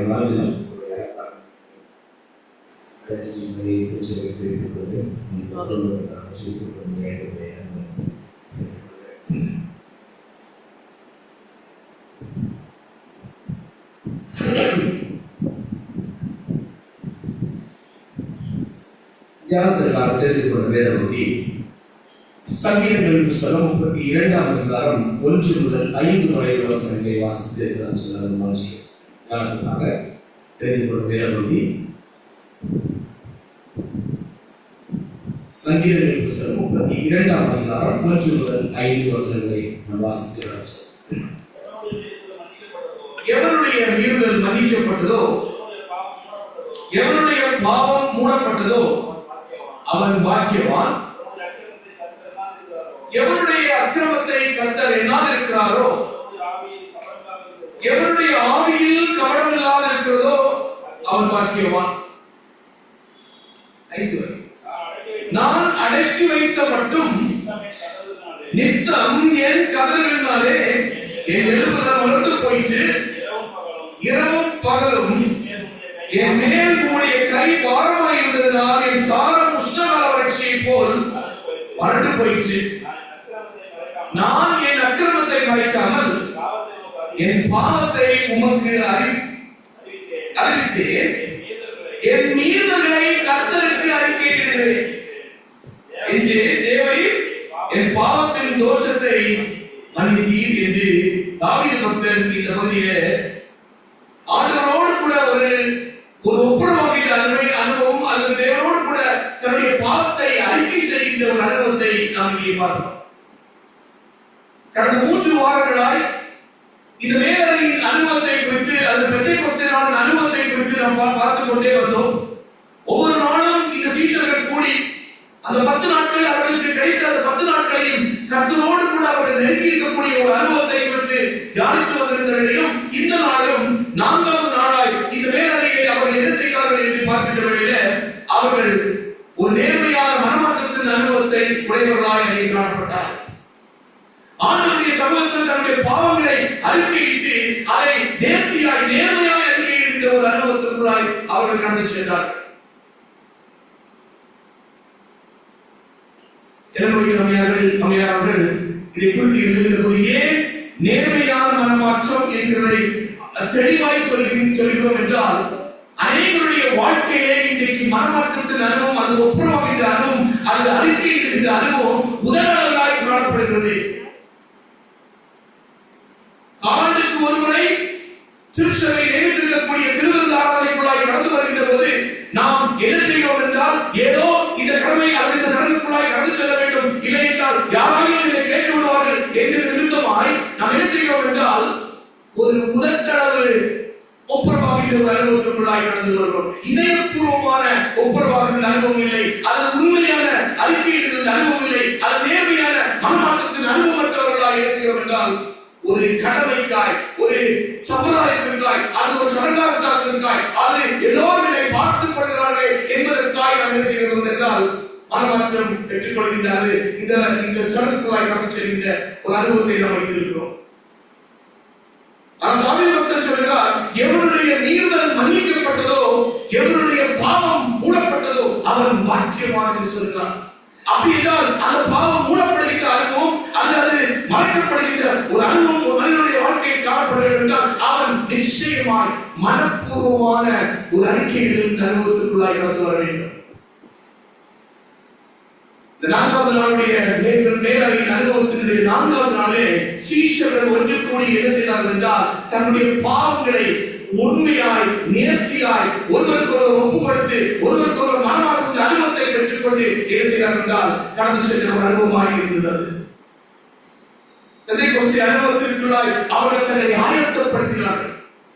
நாளிலும் தியானத்திற்காக தெரிந்து கொண்ட வேத பகுதி சங்கீதங்களின் புஸ்தகம் 32ஆம் அதிகாரம் 1 முதல் 5 வரையுள்ள வசனங்களை வாசித்து நாம் சொல்ல முயற்சி. தியானத்திற்காக தெரிந்து கொண்ட வேத பகுதி சங்கீதங்களின் புஸ்தகம் 32ஆம் அதிகாரம் 1 முதல் 5 வசனங்களை நாம் வாசித்து எவருடைய மீறுதல் மன்னிக்கப்பட்டதோ, எவருடைய பாவம் மூடப்பட்டதோ அவன் பாக்கியவான். எவருடைய அக்கிரமத்தை கர்த்தர் எண்ணாதிருக்கிறாரோ, எவருடைய ஆவியில் கவனம் இல்லாத இருக்கிறதோ அவன் பாக்கியவான். நான் அடக்கி வைத்த மட்டும் நித்தம் என் கதறினாலே என் எலும்புகள் வளர்ந்து போயிட்டு, இரவும் பகலும் என் மேல் உடைய கை பாரமாய் இருந்ததினால் என் சாரம் உஷ்ணகால வறட்சியை போல் வறண்டு போயிற்று. நான் என் அக்கிரமத்தை மறைக்காமல் என் பாவத்தை உமக்கு அறிவித்தேன். என் மீறுதலை கர்த்தருக்கு அறிக்கையிடுகிறேன். தேவை என் பாவத்தின் தோஷத்தை மன்னித்தீர் என்று தாவீது பக்தன் இந்த பகுதியிலே ஆண்டவரோடு கூட ஒரு ஒப்புரவாகிற அனுபவம் அல்லது தேவனோடு கூட தன்னுடைய பாவத்தை அறிக்கை செய்கின்ற ஒரு அனுபவத்தை நாம் இங்கே பார்க்கிறோம். கடந்த 3 வாரங்களாய் இந்த மேலறையின் அனுபவத்தை குறித்து, அந்த பெந்தேகோஸ்தேயின் அனுபவத்தை குறித்து நாம் பார்த்துக் கொண்டே வந்தோம். ஒவ்வொரு நாளும் இந்த சீஷர்கள் கூடி அந்த 10 நாட்கள் அவர்களுக்கு கிடைத்த அந்த 10 நாட்களையும் கர்த்தரோடு கூட அவர்கள் நெருங்கி இருக்கக்கூடிய ஒரு அனுபவத்தை குறித்து தியானித்து வந்திருந்த வேளையிலும் இந்த நாளும் 4வது நாளாய் இந்த மேலறையை அவர்கள் என்ன செய்தார்கள் என்று பார்க்கின்ற வேளையில அவர்கள் ஒரு நேர்மையான மனமாற்றத்தின் அனுபவத்தை உடையவர்களாய் அங்கே காணப்பட்டார். ஆண்டவருடைய சமூகத்தில் தன்னுடைய பாவங்களை அறிக்கையிட்டு அதை நேர்த்தியாய் நேர்மையாக அறிக்கையிடுகின்ற ஒரு அனுபவத்திற்குள்ளாய் அவர்கள் கடந்து சென்றார்கள். அவர்கள் இதை குறித்து எழுதுகிற ஏன் நேர்மையான மனமாற்றம் என்கிறதை தெளிவாய் சொல்கிறோம் என்றால், அனைவருடைய வாழ்க்கையிலே இன்றைக்கு மனமாற்றத்தின் அனுபவம், அது ஒப்புரவாகின்ற அனுபவம், அது அறிக்கையிடுகின்ற அனுபவம் முதலாவதாய் காணப்படுகிறது. ஆண்டுக்கு ஒருமுறை திருச்சபை நியமித்திருக்கக்கூடிய திருவிருந்தாளர்களுக்குள்ளாய் கடந்து வருகின்ற போது நாம் என்ன செய்கிறோம் என்றால், ஏதோ இந்த கடமை அந்த சடங்குக்குள்ளாய் கடந்து செல்ல வேண்டும், இல்லை என்றால் யாராலும் இதை கேட்டு விடுவார்கள் என்கிற நிமித்தமாய் நாம் என்ன செய்கிறோம் என்றால் ஒரு முதற்கடவு ஒப்புரவாகின்ற ஒரு அனுபவத்திற்குள்ளாய் கடந்து வருகிறோம். இதயபூர்வமான ஒப்புரவாகின்ற அனுபவம் இல்லை, அது உண்மையான அறிக்கையிடுகின்ற அனுபவம் இல்லை, அது நேர்மையான மனமாற்றத்தின் அனுபவமற்றவர்களாய் என்ன செய்கிறோம் என்றால் ஒரு கடமைக்காய், ஒரு சமுதாயத்திற்காய், அது ஒரு சரங்காரசாரத்திற்காய், அது எல்லோரும் இதை பார்த்துக் கொள்கிறார்கள் என்பதற்காய் நாம் என்ன செய்கிறோம் என்றால் மனமாற்றம் பெற்றுக்கொள்கின்றது. இந்த சடங்குக்குள்ளாய் கடந்து செல்கின்ற ஒரு அனுபவத்தை நாம் வைத்திருக்கிறோம். தாவீது பக்தன் சொல்கிறார், எவருடைய மீறுதல் மன்னிக்கப்பட்டதோ, எவருடைய பாவம் மூடப்பட்டதோ அவன் பாக்கியவான் என்று சொல்கிறார். அப்படி என்றால் அந்த பாவம் மூடப்படுகின்ற அனுபவம் அல்லது மறைக்கப்படுகின்ற ஒரு அனுபவம் ஒரு மனிதனுடைய வாழ்க்கையில் காணப்பட வேண்டும் என்றால் அவன் நிச்சயமாய் மனப்பூர்வமான ஒரு அறிக்கையிலிருந்து அனுபவத்திற்குள்ளாய் கடந்து வர வேண்டும். இந்த 4வது நாளுடைய மேலறையின் அனுபவத்தினுடைய 4வது நாளே சீஷர்கள் ஒன்று கூடி என்ன செய்தார்கள் என்றால் தன்னுடைய பாவங்களை உண்மையாய் நேர்த்தியாய் ஒருவருக்கொருவர் ஒப்பு கொடுத்து ஒருவருக்கொருவர் மனமாற்ற அனுபவத்தை பெற்றுக்கொண்டு என்ன செய்தார்கள் என்றால் கடந்து சென்ற ஒரு அனுபவமாக இருந்தது. பெந்தேகோஸ்தே அனுபவத்திற்குள்ளாய் அவர்கள் தன்னை ஆயத்தப்படுத்தினார்கள்.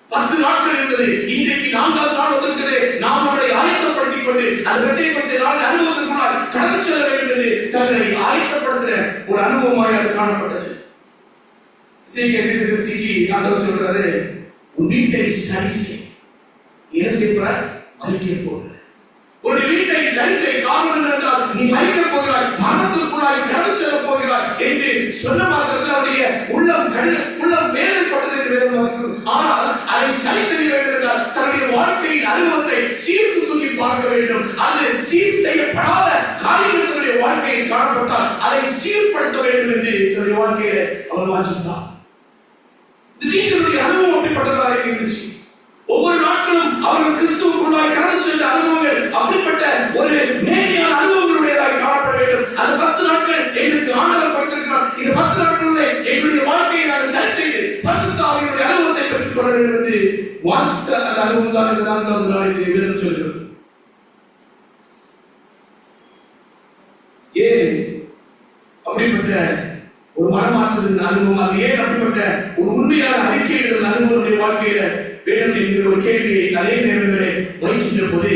10 நாட்கள் இருந்தது, இன்றைக்கு 4வது நாள் வந்திருக்கிறது. நாம் அவரை ஆயத்தப்படுத்திக் கொண்டு அந்த பெந்தேகோஸ்தே நாள் அனுபவத்திற்குள்ளாய் கடந்து செல்ல வேண்டும் என்று தன்னை ஆயத்தப்படுத்துகிற ஒரு அனுபவமாக அது காணப்பட்டது. ஆண்டவர் சொல்றாரு, உன் வீட்டை சரி செய். என்ன செய்ய மறிக்க போகிற ஒரு வீட்டை சரி செய். காரணம் என்றால் நீ மறிக்க போகிறாய், மரணத்திற்குள்ளாய் கடந்து செல்ல போகிறாய் என்று சொன்ன மாத்திரத்தில் அவருடைய உள்ளம் வேதனைப்பட்டது என்று வேதம் வாசிக்கிறது. ஆனால் அதை சரி செய்ய வேண்டும் என்றால் தன்னுடைய அனுபவத்தை சீர்த்து தூக்கி பார்க்க வேண்டும். அது சீர் செய்யப்படாத காரியங்களுடைய வாழ்க்கையில் காணப்பட்டால் அதை சீர்படுத்த வேண்டும் என்று தன்னுடைய வாழ்க்கையில அவர் வாஞ்சித்தார். சீஷருடைய அனுபவம் அப்படிப்பட்டதாக இருந்துச்சு. ஒவ்வொரு நாட்களும் அவர்கள் கிறிஸ்துவுக்குள்ளாய் கடந்து சென்ற அனுபவங்கள் அப்படிப்பட்ட ஒரு நேர்மையான அனுபவங்களுடையதாக காணப்பட வேண்டும். அந்த 10 நாட்கள் எங்களுக்கு ஆண்டவர் கொடுத்திருக்கிறார். இந்த 10 நாட்களிலே எங்களுடைய வாழ்க்கையை நாங்கள் சரி செய்து பரிசுத்த ஆவியினுடைய அனுபவத்தை பெற்றுக் கொள்ள வேண்டும் என்று வாஞ்சித்த அந்த அனுபவம் தான் இந்த 4வது நாளில் வேதம் சொல்கிறது. ஏன் அப்படிப்பட்ட ஒரு மனமாற்றத்தின் அனுபவம், அது ஏன் அப்படிப்பட்ட ஒரு உண்மையான அறிக்கையிடுதல் அனுபவனுடைய வாழ்க்கையில வேண்டும் என்கிற ஒரு கேள்வியை அதே நேரங்களே வைக்கின்ற போது,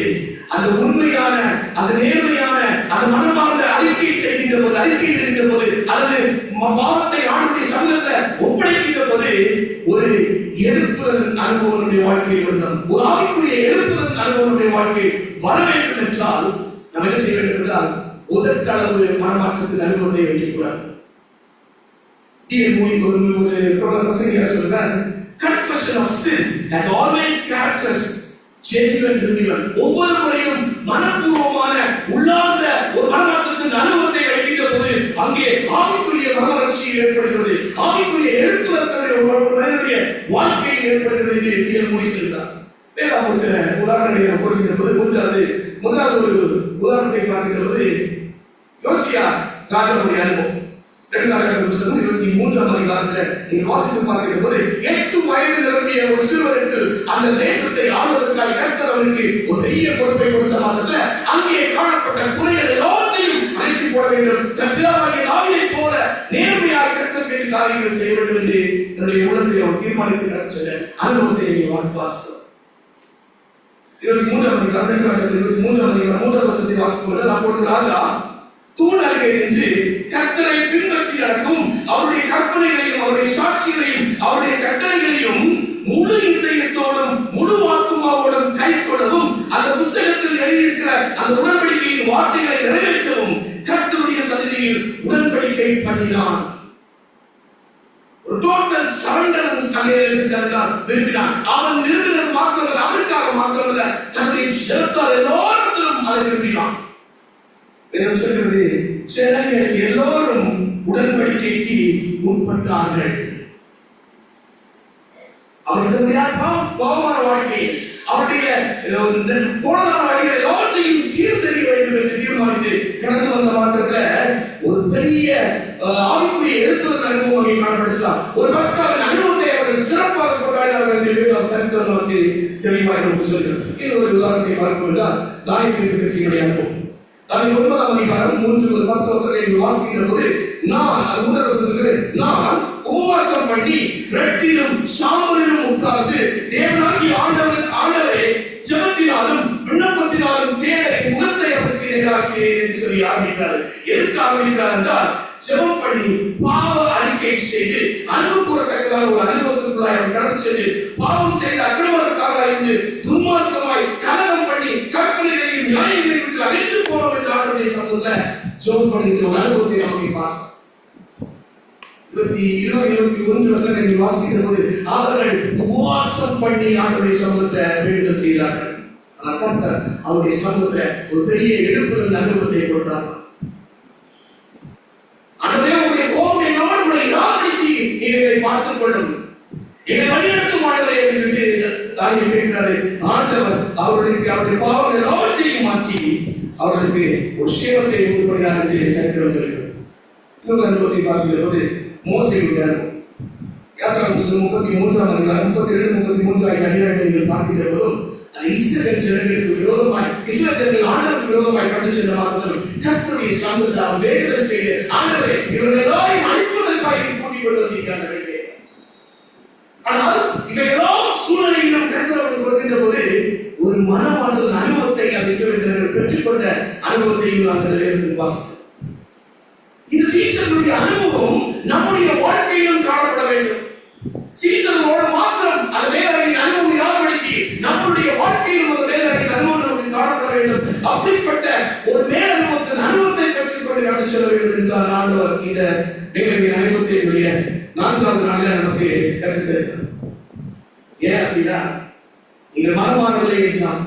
அந்த உண்மையான, அந்த நேர்மையான, அந்த மனமார்ந்த அறிக்கை செய்கின்ற போது, அறிக்கை இடுகின்ற போது, அல்லது பாவத்தை ஆண்டுடைய சமூகத்தை ஒப்படைக்கின்ற போது ஒரு எழுப்புதல் அனுபவனுடைய வாழ்க்கையில் வருகிறது. ஒரு ஆவிக்குரிய எழுப்புதல் அனுபவனுடைய வாழ்க்கை வர வேண்டும் என்றால் நம்ம என்ன செய்ய வேண்டும் என்றால் உதட்டளவு மனமாற்றத்தின் அனுபவத்தை வைக்கக்கூடாது. Confession of sin has always characterized genuine renewal. ஒவ்வொரு முறையும் மனப்பூர்வமான உள்ளார்ந்த ஒரு மனமாற்றத்தின் அனுபவத்தை வைக்கின்ற போது அங்கே ஆவிக்குரிய மனவளர்ச்சி ஏற்படுகிறது, ஆவிக்குரிய எழுப்புதலுடைய ஒரு மனிதனுடைய வாழ்க்கையில் ஏற்படுகிறது என்று பியல் மூடி சொல்கிறார். வேற ஒரு சில உதாரணங்களை நாம் கொடுக்கின்ற போது முதலாவது ஒரு உதாரணத்தை பார்க்கின்ற போது யோசியா ராஜாவுடைய அனுபவம் 2 நாளாகமம் புத்தகம் 23ஆம் அதிகாரத்தில் நீங்கள் வாசித்து பார்க்கின்ற போது 8 வயது நிரம்பிய ஒரு சிறுவனுக்கு அந்த தேசத்தை ஆளுவதற்காக கர்த்தர் அவருக்கு ஒரு பெரிய பொறுப்பை கொடுத்த மாதத்தில் அங்கே காணப்பட்ட குறைகள் எல்லாவற்றையும் அழைத்து போட வேண்டும். தப்பியாகிய தாவீதைப் போல நேர்மையாக கர்த்தருக்கு காரியங்கள் செய்ய வேண்டும் என்று என்னுடைய உள்ளத்தில் அவர் தீர்மானித்து நடத்த அனுபவத்தை வாசித்தோம். 23ஆம் அதிகாரம் 23ஆம் அதிகாரம் 3ஆம் வசனத்தை வாசிக்கும்போது அப்பொழுது ராஜா தூண் அருகே நின்று கர்த்தரை பின்பற்றி நடக்கும் அவருடைய கற்பனைகளையும் அவருடைய சாட்சிகளையும் அவருடைய கட்டளைகளையும் முழு இதயத்தோடும் முழு ஆத்துமாவோடும் கைக்கொள்ளவும் அந்த புத்தகத்தில் எழுதியிருக்கிற அந்த உடன்படிக்கையின் வார்த்தைகளை நிறைவேற்றவும் கர்த்தருடைய சந்நிதியில் உடன்படிக்கை பண்ணினான். ஒரு டோட்டல் சரண்டரன்ஸ் விரும்பினான். அவன் விரும்பினது மாத்திரமல்ல, அவருக்காக மாத்திரமல்ல, தன்னுடைய ஜனத்தால் எல்லாரிடத்திலும் அதை விரும்பினான். சொல்கிறது ஜனங்கள் எல்லோரும் உடன்படிக்கைக்கு உட்பட்டார்கள். அவருடைய பாவமான வாழ்க்கை, அவருடைய கோணமான வாழ்க்கை எல்லாவற்றையும் சீர் செய்ய வேண்டும் என்று தீர்மானித்து கடந்து வந்த மாத்திரத்தில் ஒரு பெரிய ஆவிக்குரிய எழுத்துவதன் அனுபவம் காணப்படுச்சார். ஒரு பஸ்காவின் அனுபவத்தை அவர்கள் சிறப்பாக கொண்டாடினார்கள் என்று சரித்திரம் நமக்கு தெளிவாக சொல்கிறது. இது ஒரு உதாரணத்தை பார்க்கும் என்றால் தானியேலுடைய அனுபவம். தானியேல் 9ஆம் அதிகாரம் 3-10 வசனங்களை வாசிக்கின்ற போது நான் உபவாசம் பண்ணி ரெட்டிலும் சாம்பலிலும் உட்கார்ந்து தேவனாகிய ஆண்டவரே ஜெபத்தினாலும் விண்ணப்பத்தினாலும் தேவனை முகத்தை அவருக்கு எதிராக்கிறேன் என்று சொல்லி ஆரம்பித்தார். எதுக்கு ஆரம்பித்தார் என்றால் ஜெபம் பண்ணி பாவ அறிக்கை செய்து அனுபவத்தக்கதாக ஒரு அனுபவத்துக்குள்ளாய் அவர் கடந்து சென்று பாவம் செய்த அக்கிரமத்துக்காக இருந்து துன்மார்க்கமாய் கலகம் பண்ணி கற்பனைகளையும் நியாயங்களையும் விட்டு அழித்து போனோம் என்று ஆண்டவருடைய சமூகத்தில் ஜெபம் பண்ணுகின்ற ஒரு அனுபவத்தை நமக்கு பார்த்தோம். 20-21 வசனங்களை வாசிக்கிற போது அவர்கள் உபவாசம் பண்ணி ஆண்டவருடைய சமூகத்தை வேண்டுதல் செய்தார்கள். அவருடைய சமூகத்தில் ஒரு பெரிய எழுப்புதல் அனுபவத்தை கொடுத்தார்கள். ஆண்டவரே கோபத்தை நோய் ராவணிக்கு இதை பார்த்துக் கொள்ளும், இதை வழிநடத்தும் ஆண்டவரே என்று தானியேல் கேட்கிறாரு. ஆண்டவர் அவருடைய பாவங்களை எல்லாவற்றையும் மாற்றி அவர்களுக்கு ஒரு சேவத்தை உருவாக்கினார் என்று சரித்திரம் சொல்கிறது. இன்னொரு அனுபவத்தை பார்க்கிற போது மோசேயுடைய அனுபவம். யாத்திராகமம் 33ஆம் அதிகாரம் 32-33 அதிகாரங்கள் பார்க்கிற போதும் இஸ்ரவேல் ஜனங்களுக்கு விரோதமாய் இஸ்ரவேல் ஜனங்கள் ஆண்டவருக்கு விரோதமாய் கடந்து சென்ற மாத்திரம் கர்த்தருடைய சமூகத்தில் அவர் வேண்டுதல் செய்து ஆண்டவரே இவர்கள் எல்லாரையும் அழிப்பதற்காக கூட்டிக் கொள்வதற்கு. ஆனால் இவையெல்லாம் சூழ்நிலையிலும் கர்த்தர் அவர்கள் கொடுக்கின்ற போது ஒரு மனமாறுதல் அனுபவத்தை அந்த இஸ்ரவேல் ஜனங்கள் பெற்றுக்கொண்ட அனுபவத்தையும் நாங்கள் வாசிக்கிறோம். இந்த சீசனுடைய அனுபவம் நம்முடைய வாழ்க்கையிலும் காணப்பட வேண்டும். சீசனோடு மாத்திரம் அந்த வேலையின் அனுபவம் யாதபடிக்கு நம்முடைய வாழ்க்கையிலும் அந்த வேலையின் அனுபவம் நமக்கு காணப்பட வேண்டும். அப்படிப்பட்ட ஒரு மேலனுபவத்தின் அனுபவத்தை பெற்றுக்கொண்டு கடந்து செல்ல வேண்டும் என்றால் ஆண்டவர் இந்த வேலையின் அனுபவத்தை 4வது நாளில் நமக்கு கற்றுத்தருகிறார். ஏன் அப்படின்னா நீங்கள் மனமாறவில்லை என்றால்,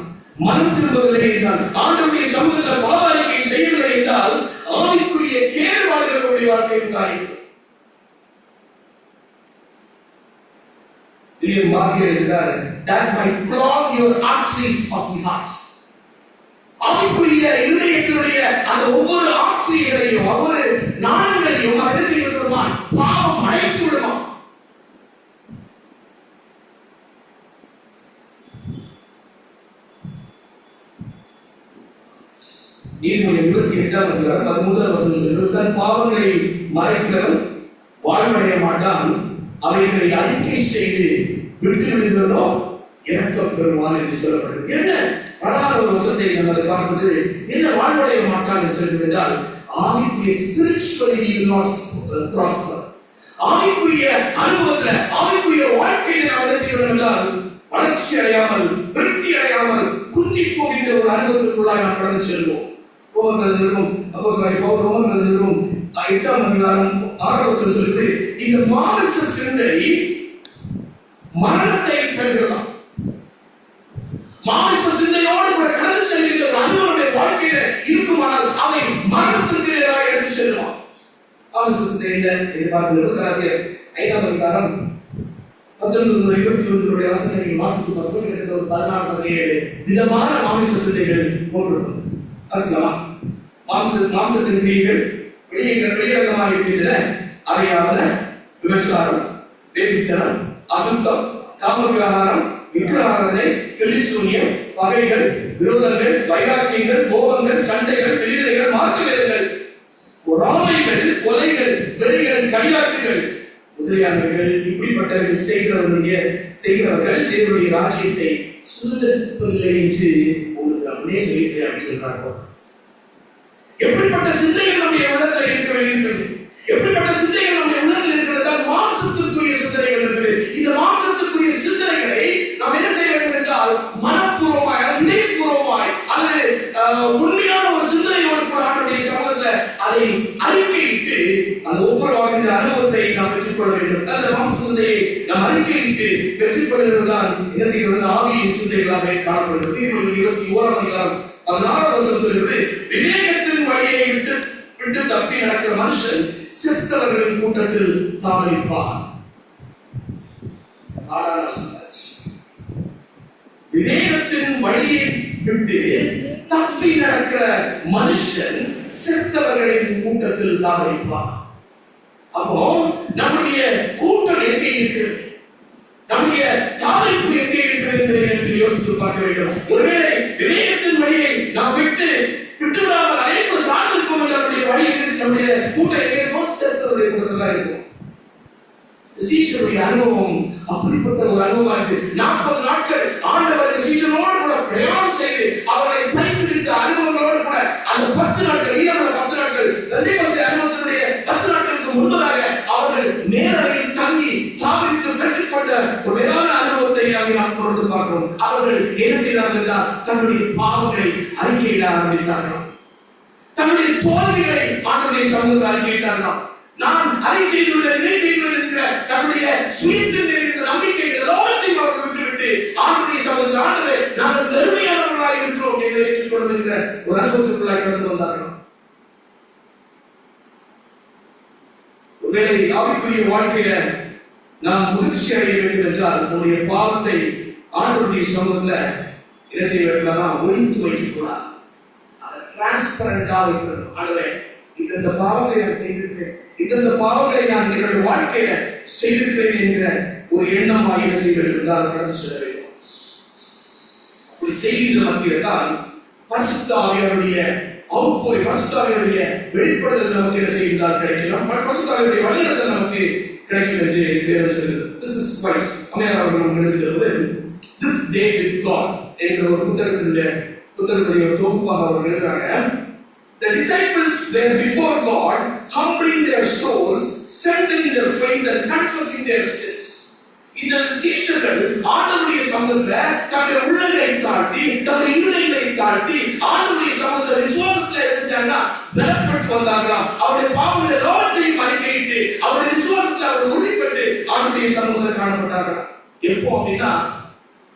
மனம் திரும்பவில்லை என்றால், ஆண்டவருடைய சமூகத்தில் பாவ அறிக்கை செய்யவில்லை என்றால் ஆவிக்குரிய கேடுபாடுகளுடைய வாழ்க்கை உண்டாயிருக்கும். William Barclay எழுதுகிறார், that might clog your arteries of the heart. ஆவிக்குரிய இருதயத்தினுடைய அந்த ஒவ்வொரு ஆர்டரியையும் ஒவ்வொரு நாளங்களையும் என்ன செய்வது விடுமா? பாவம் அழைத்து விடுமா? நீதிமொழி 28:13 சொல்கிறது, தன் பாவங்களை மறைக்கிறவன் வாழ்வடைய மாட்டான், அவைகளை அறிக்கை செய்து விட்டு விடுகிறோ இரக்கம் பெறுவான் என்று சொல்லப்படுகிறது. என்ன அழகான ஒரு வசனத்தை நம்ம அதை பார்க்கும்போது என்ன வாழ்வடைய மாட்டான் என்று சொல்கிறது என்றால், ஆவிக்குரிய spiritually you will not prosper. ஆவிக்குரிய அனுபவத்துல ஆவிக்குரிய வாழ்க்கையில நாம் என்ன செய்யணும் என்றால் வளர்ச்சி அடையாமல் விருத்தி அடையாமல் குந்தி போகின்ற ஒரு அனுபவத்திற்குள்ளாக நாம் கடந்து செல்வோம். சொல்லுது, இந்த மாமிச சிந்தை மரணத்தை தருகிறதாம். மாமிச சிந்தையோடு கூட கடந்து செல்கின்ற ஒரு அனுபவனுடைய வாழ்க்கையில இருக்குமானால் அவை மரணத்திற்கு எதிராக எடுத்து செல்வான். மாமிச சிந்தையில பார்க்கிறது 5ஆம் அதிகாரம் 19-21 வசனங்களை வாசித்து பார்த்தோம். 16-17 விதமான மாமிச சிந்தைகள் போன்றது. மாம்சத்தின் கிரியைகள் வெளியரங்கமாக இருக்கின்றன. அவையாவன விபச்சாரம், வேசித்தனம், அசுத்தம், காம விவகாரம், விக்கிரகாராதனை, கிளிசூனியம், பகைகள், விரோதங்கள், வைராக்கியங்கள், கோபங்கள், சண்டைகள், வெளியிடைகள், மாற்றுவேதங்கள், பொறாமைகள், கொலைகள், வெறிகள், கையாட்டுகள் முதலியானவர்கள் இப்படிப்பட்டவர்கள் செய்கிறவர்கள் தேவனுடைய ராஜ்யத்தை சுதந்திரப்பில்லை என்று உங்களுக்கு அப்படியே சொல்லிட்டு அப்படி சொல்றாங்க. எப்படிப்பட்ட சிந்தைகள் நம்முடைய உள்ளத்தில் இருக்க வேண்டியிருக்கிறது? எப்படிப்பட்ட சிந்தைகள் நம்முடைய உள்ளத்தில் இருக்கிறது? மாம்சத்திற்குரிய சிந்தனைகள் இருக்குது. இந்த மாம்சத்திற்குரிய சிந்தனைகளை நாம் என்ன செய்ய வேண்டும் என்றால் மனப்பூர்வமாய் இதயபூர்வமாய் அல்லது உண்மையான ஒரு சிந்தனையோடு கூட ஆண்டவருடைய சமூகத்தில் அதை அறிக்கையிட்டு அந்த ஒவ்வொரு வாழ்கின்ற அனுபவத்தை நாம் பெற்றுக்கொள்ள வேண்டும். அந்த மாம்ச சிந்தையை நாம் அறிக்கையிட்டு பெற்றுக்கொள்கிறதுதான் என்ன செய்கிறது? ஆவியின் சிந்தைகளாக காணப்படுகிறது. 21ஆம் அதிகாரம் 16ஆம் வசனம் சொல்கிறது, விவேகத்தின் வழியை விட்டு தப்பி நடக்கிற மனுஷன் செத்தவர்களின் கூட்டத்தில் தாமதிப்பான். விவேகத்தின் வழியை விட்டு தப்பி நடக்கிற மனுஷன் செத்தவர்களின் கூட்டத்தில் தாமதிப்பான். அப்போ நம்முடைய கூட்டம் எங்கே இருக்கிறது? நம்முடைய தாமதிப்பு எங்கே இருக்கிறது என்று யோசித்து பார்க்க வேண்டும். ஒருவேளை விவேகத்தின் வழியை நாம் விட்டுவிடாமல் அழைப்பு சார்ந்திருக்கும் நம்முடைய வழியை நம்முடைய கூட்டம் எங்கே இருக்கும்? செத்தவருடைய கூட்டத்தில் தான் இருக்கும். சீஷருடைய அனுபவம் அப்படிப்பட்ட ஒரு அனுபவமாச்சு. 40 நாட்கள் ஆண்டவர் சீஷனோடு கூட பிரயாணம் செய்து அவர்களை பயிற்றுவித்த அனுபவங்களோடு கூட அந்த 10 நாட்கள் 10 நாட்கள் பெந்தேகோஸ்தே அனுபவத்தினுடைய 10 நாட்களுக்கு முன்பதாக அவர்கள் நேரடியில் தங்கி தாவீது பெற்றுக்கொண்ட ஒரு மேலான அனுபவத்தை நாம் பொறுத்து பார்க்கிறோம். அவர்கள் என்ன செய்தார்கள் என்றால் தன்னுடைய பாவங்களை அறிக்கையிட ஆரம்பித்தார்கள். தன்னுடைய தோல்விகளை ஆண்டவருடைய சமூகத்தில் அறிக்கையிட்டார்கள். நான் அதை செய்துள்ளேன் இதை செய்துள்ளேன் என்கிற தன்னுடைய சுயத்தில் இருக்கிற நம்பிக்கை எல்லாவற்றையும் அவர்கள் விட்டுவிட்டு ஆண்டவருடைய சமூகத்தில் ஆண்டவரே நாங்கள் பெருமையானவர்களாக இருக்கிறோம் என்று ஏற்றுக்கொள்ளும் என்கிற ஒரு அனுபவத்திற்குள்ளாக கடந்து வந்தார்கள். ஒருவேளை ஆவிக்குரிய வாழ்க்கையில நாம் முதிர்ச்சி அடைய வேண்டும் என்றால் நம்முடைய பாவத்தை ஆண்டவருடைய சமூகத்துல என்ன செய்ய வேண்டும்? ஒழித்து வைக்கக்கூடாது. அதை டிரான்ஸ்பரண்டாக இருக்கணும். ஆண்டவரே இந்த பாவங்களை நான் செய்திருக்கிறேன், இந்த பாவங்களை நான் என்னுடைய வாழ்க்கையில செய்திருக்கிறேன் என்கிற ஒரு எண்ணமாக என்ன செய்ய வேண்டும் என்றால் கடந்து செல்ல வேண்டும். ஒரு செய்தியில் மத்தியில்தான் பரிசுத்த ஆவியாருடைய அவுட்போய், பரிசுத்த ஆவியாருடைய வெளிப்படுதல் நமக்கு என்ன செய்தால் கிடைக்கும், பரிசுத்த ஆவியாருடைய வழிநடத்தல் நமக்கு கிடைக்கும் என்று வேதம் சொல்கிறது. This is Christ. அம்மையார் அவர்கள் எழுதுகிறது This Day with God என்கிற ஒரு புத்தகத்துடைய தொகுப்பாக அவர்கள் எழுதுறாங்க. The disciples were before God, humbling their souls, strengthening their faith and confessing their sins. இந்த சீஷர்கள் ஆண்டவருடைய சமூகத்துல தங்களுடைய உள்ளங்களை தாழ்த்தி தங்களுடைய இருதயங்களை தாழ்த்தி ஆண்டவருடைய சமூகத்துல விசுவாசத்துல செஞ்சாங்கன்னா பலப்பட்டு வந்தார்களாம். அவருடைய பாவங்களை எல்லாவற்றையும் அறிக்கையிட்டு அவருடைய விசுவாசத்துல அவர்கள் உறுதிப்பட்டு ஆண்டவருடைய சமூகத்தில் காணப்பட்டார்கள். எப்போ அப்படின்னா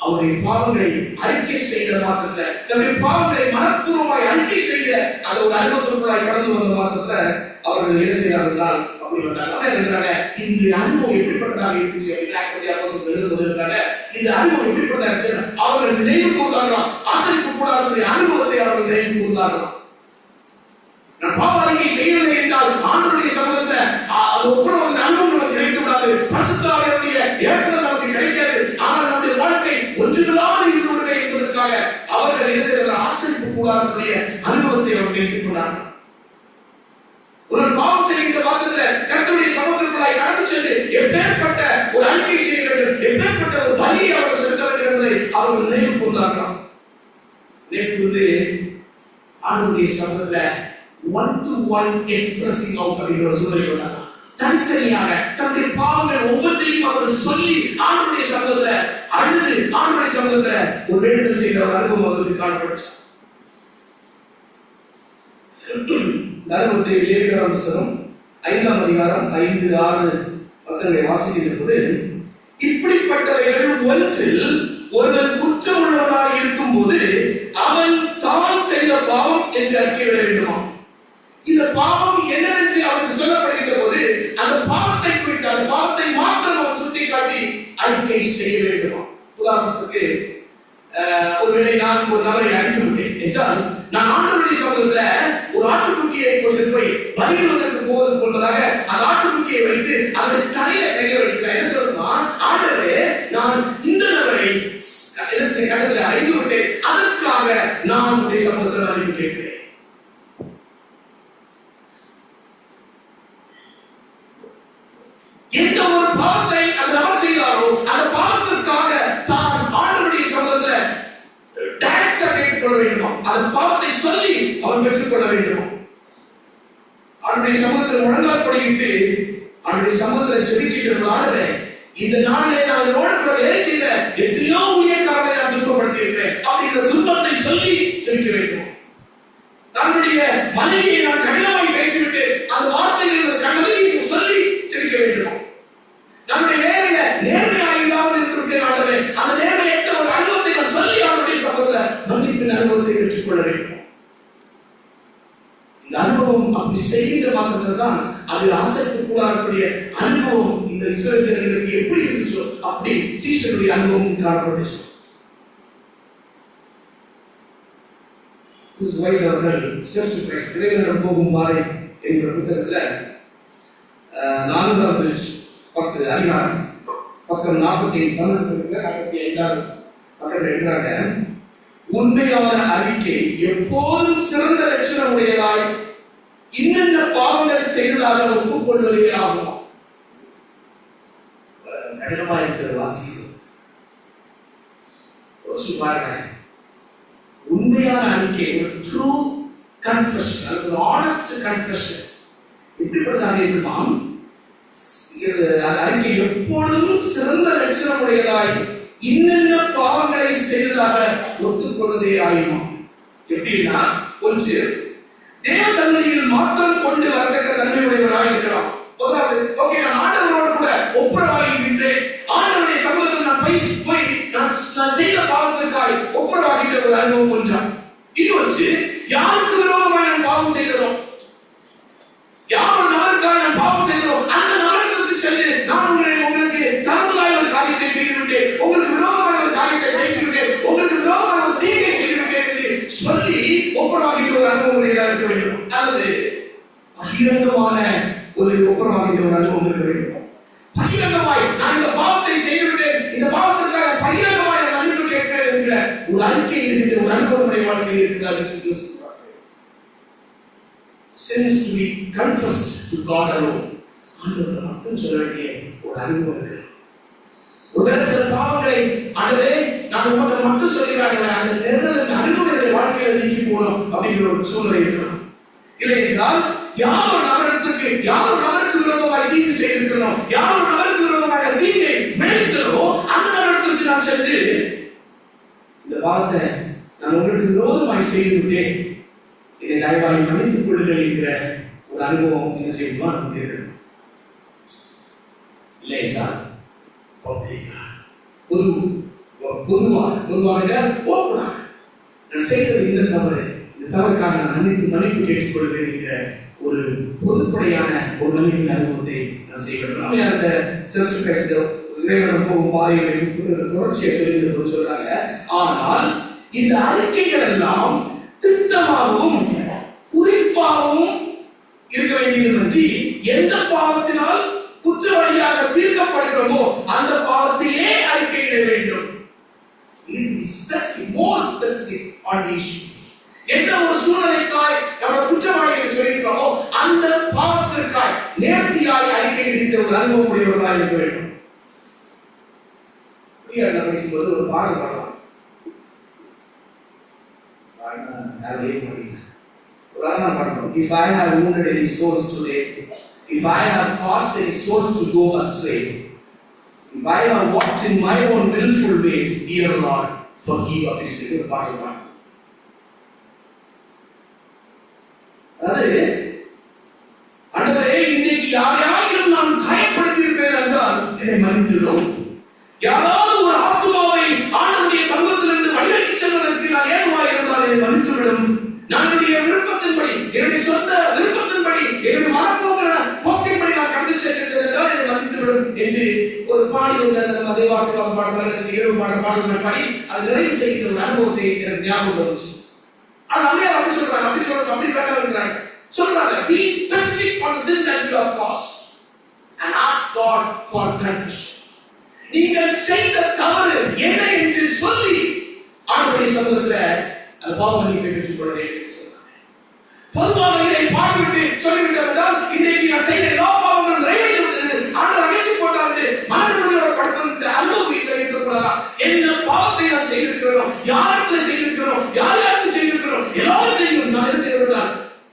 அவருடைய பாவங்களை அறிக்கை செய்கிற மாத்திரத்துல, தன்னுடைய பாவங்களை மனப்பூர்வமாய் அறிக்கை செய்த அந்த ஒரு அனுபவத்திற்குள்ளாய் கடந்து வந்த மாத்திரத்துல அவர்கள் என்ன செய்யார்கள் அப்படி வந்தாங்க. இருக்கிறாங்க இந்த அனுபவம் எப்படிப்பட்டதாக இருந்துச்சு அப்படின்னு எழுதுவது இருக்காங்க. இந்த அனுபவம் எப்படிப்பட்ட அவர்கள் நினைவு கூர்ந்தார்களாம். ஆசரிப்பு கூடாத அனுபவத்தை அவர்கள் நினைவு கூர்ந்தார்களாம். நான் பாவ அறிக்கை செய்யவில்லை என்றால் ஆண்டவருடைய சமூகத்தை அது ஒப்புரவு அனுபவம் நமக்கு கிடைக்கக்கூடாது. பரிசுத்த ஆவியானவருடைய ஏற்றம் நமக்கு கிடைக்காது. ஆனால் நம்முடைய வாழ்க்கை ஒன்றுகளாக இருக்கிறது என்பதற்காக அவர்கள் என்ன செய்கிறார்கள்? ஆசரிப்பு கூடாத அனுபவத்தை அவர்கள் எடுத்துக் கொண்டார்கள். ஒரு பாவம் செய்கின்ற பாத்திரத்துல கர்த்தருடைய சமூகத்திற்குள்ளாய் கடந்து சென்று எப்பேற்பட்ட ஒரு அறிக்கை செய்ய வேண்டும், எப்பேற்பட்ட ஒரு பலியை அவர்கள் செலுத்த வேண்டும் என்பதை அவர்கள் நினைவு கூர்ந்தார்களாம். நினைவு கூர்ந்து ஆண்டவருடைய சமூகத்துல one to one expressing out அப்படிங்கிற ஒரு சூழலை வந்தாங்க. தனித்தனியாக தன்னுடைய பாவங்கள் ஒவ்வொன்றையும் அவர்கள் சொல்லி ஆண்டவருடைய சமூகத்துல அழுது ஆண்டவருடைய சமூகத்துல ஒரு வேண்டுதல் செய்கிற ஒரு அனுபவம் அவர்களுக்கு காணப்பட்டுச்சு. தர்மத்தை விவேகானந்த புஸ்தகம் 5ஆம் அதிகாரம் 5-6 வசனங்களை வாசிக்கின்ற போது, இப்படிப்பட்டவைகள் ஒன்றில் ஒருவன் குற்றம் உள்ளவனாக இருக்கும் போது அவன் தான் செய்த பாவம் என்று அறிக்கையிட வேண்டுமா? இந்த பாவம் என்னவென்று அவனுக்கு சொல்லப்படுகின்ற போது அந்த பாவத்தை குறித்து அந்த பாவத்தை மாத்திரம் அவன் சுட்டிக்காட்டி அறிக்கை செய்ய வேண்டுமா? உதாரணத்துக்கு ஒருவேளை நான் ஒரு நபரை அழைத்து விட்டேன் என்றால், நான் ஆண்டவருடைய சமூகத்துல ஒரு ஆட்டுக்குட்டியை கொண்டு போய் பலியிடுவதற்கு போவது போன்றதாக அந்த ஆட்டுக்குட்டியை வைத்து அதனுடைய தலையை கையை வைக்கிறேன். என்ன சொல்லுமா? ஆண்டவரே, நான் இந்த நபரை கடவுளை அழைத்து விட்டேன், அதற்காக நான் உங்களுடைய சமூகத்தில் அறிவு கேட்கிறேன். எந்த ஒரு பாவத்தை அந்த நபர் செய்தாரோ அந்த பாவத்திற்காக தான் ஆண்டவருடைய சமூகத்துல டைரக்டா கேட்டுக்கொள்ள வேண்டுமா? அந்த பாவத்தை சொல்லி அவன் பெற்றுக்கொள்ள வேண்டுமா? அவனுடைய சமூகத்தில் முழங்கால் படிக்கிட்டு அவனுடைய சமூகத்தில் செதுக்கிட்டு ஆடவே இந்த நாளிலே நான் ரோடு வேலை செய்த எத்தனையோ ஊழியக்காரர்களை நான் துன்பப்படுத்தி இருக்கிறேன் அப்படிங்கிற துன்பத்தை சொல்லி செதுக்க வேண்டும். தன்னுடைய மனைவியை நான் கடினமாய் பேசிவிட்டு அந்த வார்த்தைகளை கண்ணதியை சொல்லி செதுக்க வேண்டும். நம்முடைய வேலையில நேர்மையாக இல்லாமல் இருக்கிறேன் ஆண்டவரே, அந்த நேர்மையற்ற ஒரு அனுபவத்தை நான் சொல்லி அவனுடைய சமூகத்தை மன்னிப்பின் அனுபவத்தை பெற்றுக்கொள்ள வேண்டும். இந்த அனுபவம் அப்படி செய்கின்ற மாத்திரத்தில் தான் அது ஆசைக்கு கூடாதக்கூடிய அனுபவம் இந்த இஸ்ரவேல் ஜனங்களுக்கு எப்படி இருந்துச்சோ அப்படி சீஷருடைய அனுபவம் காணப்பட்டுச்சு. This is why அவர்கள் ஸ்டெப்ஸ் டு கிரைஸ்ட் இறைவனிடம் போகும் பாதை என்கிற புத்தகத்துல 4வது அதிகாரம் பக்கம் 45 பக்கத்தில் எழுதுறாங்க, உண்மையான அறிக்கை எப்போதும் சிறந்த லட்சணம் உடையதாய் இன்னென்ன பாவங்கள் செய்ததாக ஒப்புக்கொள்வதே ஆகும். கடினமா இருக்கிறது வாசிக்கிறது. பாருங்க, உண்மையான அறிக்கை, ஒரு ட்ரூ கன்ஃபெஷன், ஒரு ஆனஸ்ட் கன்ஃபெஷன் எப்படிப்பட்டதாக இருக்குமாம்? அறிக்கை எப்பொழுதும் சிறந்த லட்சணம் உடையதாய் இன்னென்ன பாவங்களை செய்ததாக ஒத்துக்கொள்வதே ஆயுமா. எப்படின்னா, ஒன்று, தேவ சன்னதியில் மாற்றம் கொண்டு வரத்தக்க தன்மையுடையவராக இருக்கிறான். ஓகே, நான் ஆண்டவரோடு கூட ஒப்புரவாகின்றேன், ஆண்டவருடைய சமூகத்தில் நான் போய் நான் செய்த பாவத்திற்காய் ஒப்புரவாகின்ற ஒரு அனுபவம் ஒன்றான். இன்னொன்று, யாருக்கு விரோதமாக நான் பாவம் செய்கிறோம், யார் ஒரு நபருக்காக நான் பாவம் செய்கிறோம், அந்த நபருக்கு சென்று நான் உங்களுக்கு தவறுதலாக ஒரு காரியத்தை செய்துவிட்டேன், உங்களுக்கு விரோதமாக ஒரு காரியத்தை பேசிவிட்டேன், உங்களுக்கு விரோதமாக ஒரு தீங்கை செய்துவிட்டேன் என்று சொல்லி ஒப்புரவாகின்ற ஒரு அனுபவம் இருக்க வேண்டும். அல்லது பகிரங்கமான ஒரு ஒப்புரவாகின்ற ஒரு அனுபவம் இருக்க வேண்டும். பகிரங்கமாய் நான் இந்த பாவத்தை செய்துவிட்டேன், இந்த பாவத்திற்காக பகிரங்கமாய் நான் மன்னிப்பு கேட்கிறேன் என்கிற ஒரு அறிக்கை இருக்கின்ற ஒரு அனுபவமுடைய வாழ்க்கையில் இருக்கிறார். Sins to be confessed to God alone. ஆண்டவர் மட்டும் சொல்ல வேண்டிய ஒரு அனுபவம் இருக்கு. ஒருவேளை சில பாவங்களை ஆண்டவரே நான் உங்கள்கிட்ட மட்டும் சொல்லிடுறாங்க, அந்த நேரத்தில் அனுபவங்களுடைய வாழ்க்கையில நீங்கி போகணும் அப்படிங்கிற ஒரு சூழ்நிலை இருக்கணும். இல்லை என்றால் யார் ஒரு நபருக்கு விரோதமாக தீங்கு செய்திருக்கிறோம், யார் ஒரு நபருக்கு விரோதமாக தீங்கை மேற்கிறோம், அந்த நபருக்கு நான் சென்று இந்த வார்த்தை நான் உங்களுக்கு விரோதமாய் செய்து விட்டேன், இதை தயவாய் மன்னித்துக் கொள்ளுங்கள் என்கிற ஒரு அனுபவம் என்ன செய்யுமா நமக்கு இருக்கணும். இல்லை என்றால் பொது பொதுவாக ஓப்பனாக நான் செய்தது இந்த தவறு, இந்த தவறுக்காக நான் மன்னிப்பு கேட்டுக்கொள்வேன் என்கிற ஒரு பொதுப்படையான ஒரு மன்னிப்பு அனுபவத்தை நான் செய்ய வேண்டும். நம்ம அந்த சர்ச் பேசுகிற இறைவனம் போகும் பாதைகளை தொடர்ச்சியை சொல்லி சொல்றாங்க. ஆனால் இந்த அறிக்கைகள் எல்லாம் திட்டமாகவும் குறிப்பாகவும் இருக்க வேண்டியது பற்றி எந்த பாவத்தினால் குற்றவாளியாக தீர்க்கப்படுகிறோமோ அந்த பாவத்தையே அறிக்கையிட வேண்டும். எந்த ஒரு சூழ்நிலைக்காய் நம்ம குற்றவாளியை சொல்லியிருக்கோமோ அந்த பாவத்திற்காய் நேர்த்தியாய் அறிக்கையிடுகின்ற ஒரு அனுபவம் உடையவர்களாக இருக்க வேண்டும். படிக்கும்போது ஒரு பாடல் பாடலாம். If I have wounded any souls today, if I have caused any souls to go astray, if I have walked in my own willful ways, dear Lord, forgive us. இது ஒரு பாடல் பாடலாம். அதாவது ஆண்டவரே, இன்றைக்கு யாரையாவது நான் காயப்படுத்தி இருப்பேன் என்றால் என்னை மன்னித்துவிடும். யாராவது ஒரு ஆத்துமாவை ஆண்டவருடைய சமூகத்திலிருந்து வழிநடத்தி செல்வதற்கு நான் ஏதுவாக இருந்தால் என்னை மன்னித்துவிடும். நான் என்னுடைய விருப்பத்தின்படி, என்னுடைய சொந்த விருப்பத்தின்படி, என்னுடைய மனப்போக்கின்படி நான் கடந்து செல்கிறேன் என்றால் என்னை மன்னித்துவிடும் என்று ஒரு பாடி நம்ம தேவாசிரியர் பாடல் பாடி அது நிறைவு செய்கிற ஒரு அனுபவத்தை எனக்கு ஞாபகம் வந்துச்சு. ஆனா அம்மையார் அப்படி சொல்றாங்க, அப்படி வேண்டாம் சொல்றாங்க. Be specific on the sin that you have caused and ask God for confession. நீங்கள் செய்த தவறு என்ன என்று சொல்லி ஆண்டவருடைய சமூகத்துல அந்த பாவ மன்னிப்பை பெற்றுக் கொள்ள வேண்டும் என்று சொன்னாங்க. பொதுவாக இதை பாடிவிட்டு சொல்லிவிட்டோம் என்றால் இன்றைக்கு நான் செய்த எல்லா பாவங்களும் நிறைவேறிவிட்டது, ஆண்டவர் அகற்றி போட்டார் என்று மனதிலுள்ள படுத்துகின்ற அனுபவம் இதில் இருக்கக்கூடாதா? என்ன பாவத்தை நான் செய்திருக்கிறோம், யாருக்கு செய்திருக்கிறோம், யாருக்கு செய்திருக்கிறோம், எல்லாவற்றையும் நான் என்ன செய்வதால்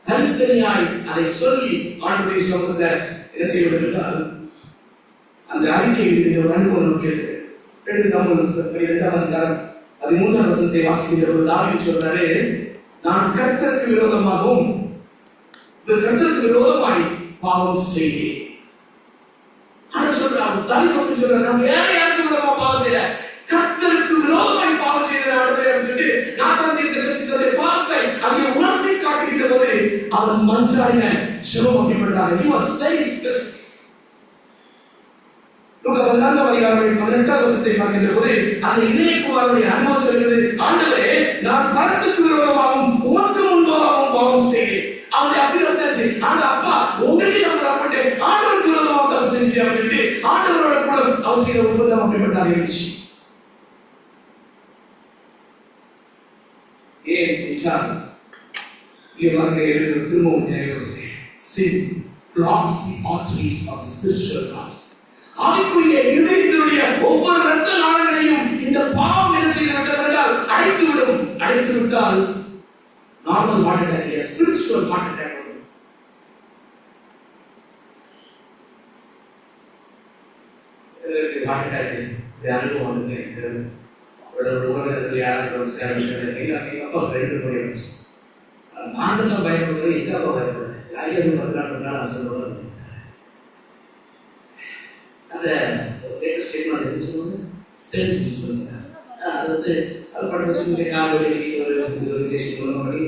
தனித்தனியாய் அதை சொல்லி ஆண்டவருடைய சமூகத்தை என்ன செய்வது என்றால் அந்த அறிக்கையில் ஒரு அனுபவம் நமக்கு இருக்கு. 2 சாமுவேல் 13ஆம் வசனத்தை வாசிக்கின்ற ஒரு தாவீது சொல்றாரு, நான் கர்த்தருக்கு விரோதமாகவும் கர்த்தருக்கு விரோதமாய் பாவம் செய்தேன். ஆனா சொல்றாரு, தாவீது சொல்றாரு, நான் வேற யாருக்கு விரோதமா பாவம் செய்யல, கர்த்தருக்கு விரோதமாய் பாவம் செய்தேன் அப்படின்னு சொல்லிட்டு நாட்டாம் தீர்க்கதரிசிகளுடைய பாவத்தை அங்கே உணர்த்தி காட்டுகின்ற போது அவர் மன்றாடின ஜெபம் அப்படிப்பட்டதாக. He was very specific. லூக்கா 14:18 வசனத்தை பார்க்கின்ற போது அந்த இளையகுமாரனுடைய அனுபவம் சொல்கிறது, ஆண்டவரே, நான் கர்த்தருக்கு விரோதமாகவும் உமக்கு முன்பாகவும் பாவம் செய்தேன். அவனுடைய அபிரத்தாச்சு, ஆனா அப்பா உங்களுக்கு நான் தரப்பட்டேன், ஆண்டவருக்கு விரோதமாக தவறு செஞ்சேன் அப்படின்னு ஆண்டவரோட கூட அவர் செய்த ஒப்பந்தம் அப்படிப்பட்டதாக இருந்துச்சு. ஏன் என்றால் திரும்பவும் நினைவுறுகிறேன், sin blocks the arteries of the spiritual life. ஆவிக்குரிய இதயத்தினுடைய ஒவ்வொரு இரத்த நாளங்களையும் இந்த பாவம் என்ன செய்துவிட்டது என்றால் அடைத்து விட்டால் நார்மல் ஹார்ட் அட்டாக் இல்ல, ஸ்பிரிச்சுவல் ஹார்ட் அட்டாக் வரும். ஹார்ட் அட்டாக் அனுபவம் வந்து எனக்கு உலகத்தில் யாரும் அப்பா பயன்படுத்தி நான்கு பயன்படுறது எங்க அப்பா பயன்படுது ஜாலியாக 14 நாள் சொல்லுவாங்க. அந்த லேட்டஸ்ட் ஸ்டேட்மெண்ட் எப்படி சொல்லுவாங்க, ஸ்ட்ரென்த் யூஸ் பண்ணுங்க. அது வந்து அது பண்ண வச்சு காவல் ஒரு டெஸ்ட் பண்ணி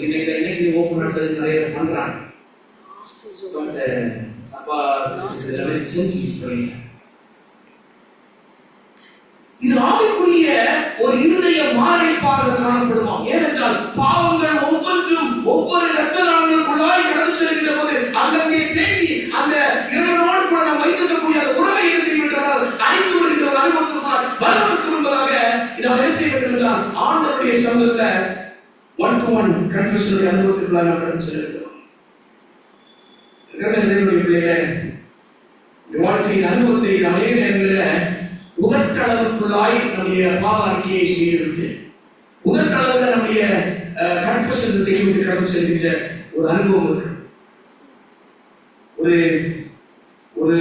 இன்னைக்கு ஓப்பன் சர்ஜரி நிறைய பண்ணுறாங்க. அப்பா ஸ்ட்ரென்த் யூஸ் பண்ணி இது ஆவிக்குரிய ஒரு இருதய மாரடைப்பாக காணப்படுமா? ஏனென்றால் பாவங்கள் ஒவ்வொன்றும் ஒவ்வொரு இரத்த நாளங்களுக்குள்ளாய் கடந்து செல்கின்ற போது அங்கே தேங்கி அந்த இறைவனோடு கூட நாம் வைத்திருக்கக்கூடிய அந்த உறவை என்ன செய்கின்றால் அழைத்து வருகின்ற ஒரு அனுபவத்தினால் வருவதற்கு முன்பதாக நாம் என்ன செய்ய வேண்டும் என்றால் ஆண்டவருடைய சமூகத்துல 1-to-1 கன்ஃபெஷனுடைய அனுபவத்திற்குள்ளாய் நாம் கடந்து செல்கிறோம். பிள்ளைகளே, வாழ்க்கையின் அனுபவத்தை நாம் அநேக நேரங்களில் உதட்டளவுக்குள்ளாய் நம்முடைய பாவ அறிக்கையை செய்துவிட்டு உதட்டளவுல நம்முடைய கன்ஃபெஷன் செய்துவிட்டு கடந்து செல்கின்ற ஒரு அனுபவம் இருக்கு. ஒரு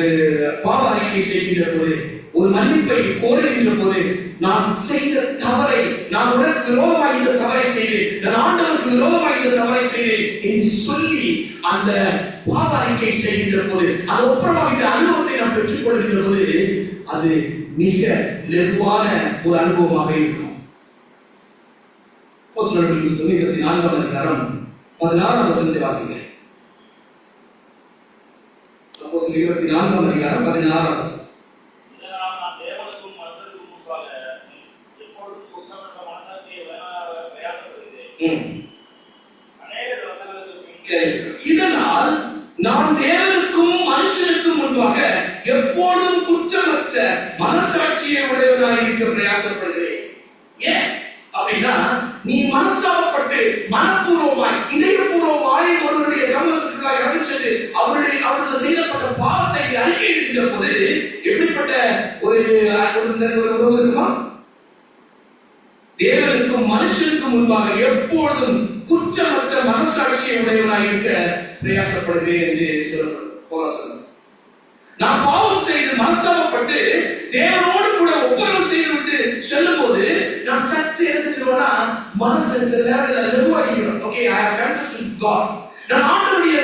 பாவ அறிக்கை செய்கின்ற போது ஒரு மன்னிப்பை கோருகின்ற போது நான் செய்த தவறை, நான் உனக்கு விரோதமாக இந்த தவறை செய்தேன், நான் ஆண்டவருக்கு விரோதமாக இந்த தவறை செய்தேன் என்று சொல்லி அந்த பாவ அறிக்கை செய்கின்ற போது, அந்த ஒப்புரவாகின்ற அனுபவத்தை நாம் பெற்றுக் கொள்கின்ற போது அது மிக லெகுவான ஒரு அனுபவமாக இருக்கும். அப்போஸ்தலர்கள் புத்தகம் 24ஆம் அதிகாரம் 16ஆம் வசனத்தை வாசிங்க. அப்போஸ்தலர் 24ஆம் அதிகாரம் 16ஆம் வசனம். இதனால் நான் தேவனுக்கும் மனுஷனுக்கும் முன்பாக எப்போதும் குற்றமற்ற மனசாட்சியை உடையவனாக இருக்க பிரயாசப்படுகிறேன். ஏன் அப்படின்னா, நீ மனஸ்தாபப்பட்டு மனப்பூர்வமாய் இதயபூர்வமாய் ஒருவருடைய சமூகத்திற்குள்ளாய் அடிச்சது அவர்கள் செய்யப்பட்ட பாவத்தை அறிக்கையிடுகின்ற போது எப்படிப்பட்ட ஒரு இருக்குமா? தேவனுக்கும் மனுஷனுக்கும் முன்பாக எப்பொழுதும் குற்றமற்ற மனசாட்சியை உடையவனாய் இருக்க பிரயாசப்படுகிறேன் என்று சொல்லப்படும். நான் பாவம் செய்து மனஸ்தாபப்பட்டு தேவனோடு கூட ஒப்புரவு செய்துவிட்டு செல்லும் போது நாம் சற்று என்ன செஞ்சிருவோம்னா மனசு சில நேரத்தில் லெகுவாகிடும். Okay, I have confessed with God. நான் ஆண்டவருடைய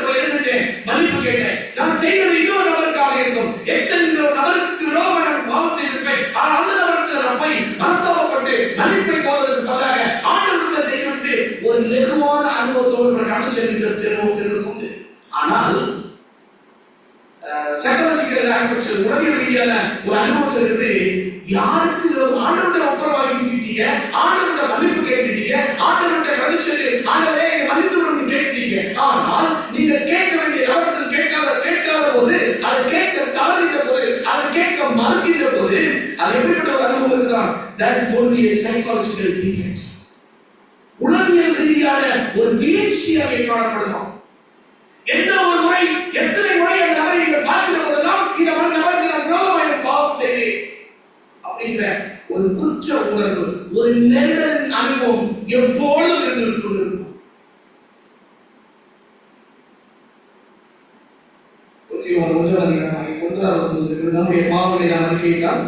போய் என்ன செஞ்சேன்? மன்னிப்பு கேட்டேன். நான் செய்தது இன்னொரு நபருக்காக இருக்கும். எக்ஸ் என்ற ஒரு நபருக்கு விரோதமாக நான் பாவம் செய்திருப்பேன். ஆனால் அந்த நபருக்கு நான் போய் மனஸ்தாபப்பட்டு மன்னிப்பை கோருவதற்கு பதிலாக ஆண்டவருக்குள்ள செய்துவிட்டு ஒரு லெகுவான அனுபவத்தோடு கடந்து செல்வது உண்டு. ஆனால் சைக்காலஜிக்கல் ஆஸ்பெக்ட்ஸ், உளவியல் ரீதியான ஒரு அனுபவம் இருக்குது. யாருக்கு ஆண்டவர்கிட்ட ஒப்புரவாகி விட்டீங்க, ஆண்டவர்கிட்ட மன்னிப்பு கேட்டுட்டீங்க, ஆண்டவர்கிட்ட கழிச்சது ஆண்டவரே மன்னித்து கேட்டீங்க. ஆனால் நீங்க கேட்க வேண்டிய நபர்கள் கேட்காத போது, அதை கேட்க தவறுகின்ற போது, அதை கேட்க மறுக்கின்ற போது அது எப்படிப்பட்ட ஒரு அனுபவம் இருக்குதான்? That is only a psychological defect. உளவியல் ரீதியான ஒரு வீழ்ச்சியாக காணப்படுகிறோம். எந்த ஒரு முறை, எத்தனை முறை அந்த நபரை நீங்கள் பார்க்கிற போதெல்லாம் இந்த நபருக்கு நான் விரோதமாக பாவம் செய்தேன் அப்படிங்கிற ஒரு குற்ற உணர்வு, ஒரு நெருடல் அனுபவம் எப்பொழுதும் இருந்துக் கொண்டிருக்கும். நம்முடைய பாவங்களை நாம் அறிக்கையிட்டால்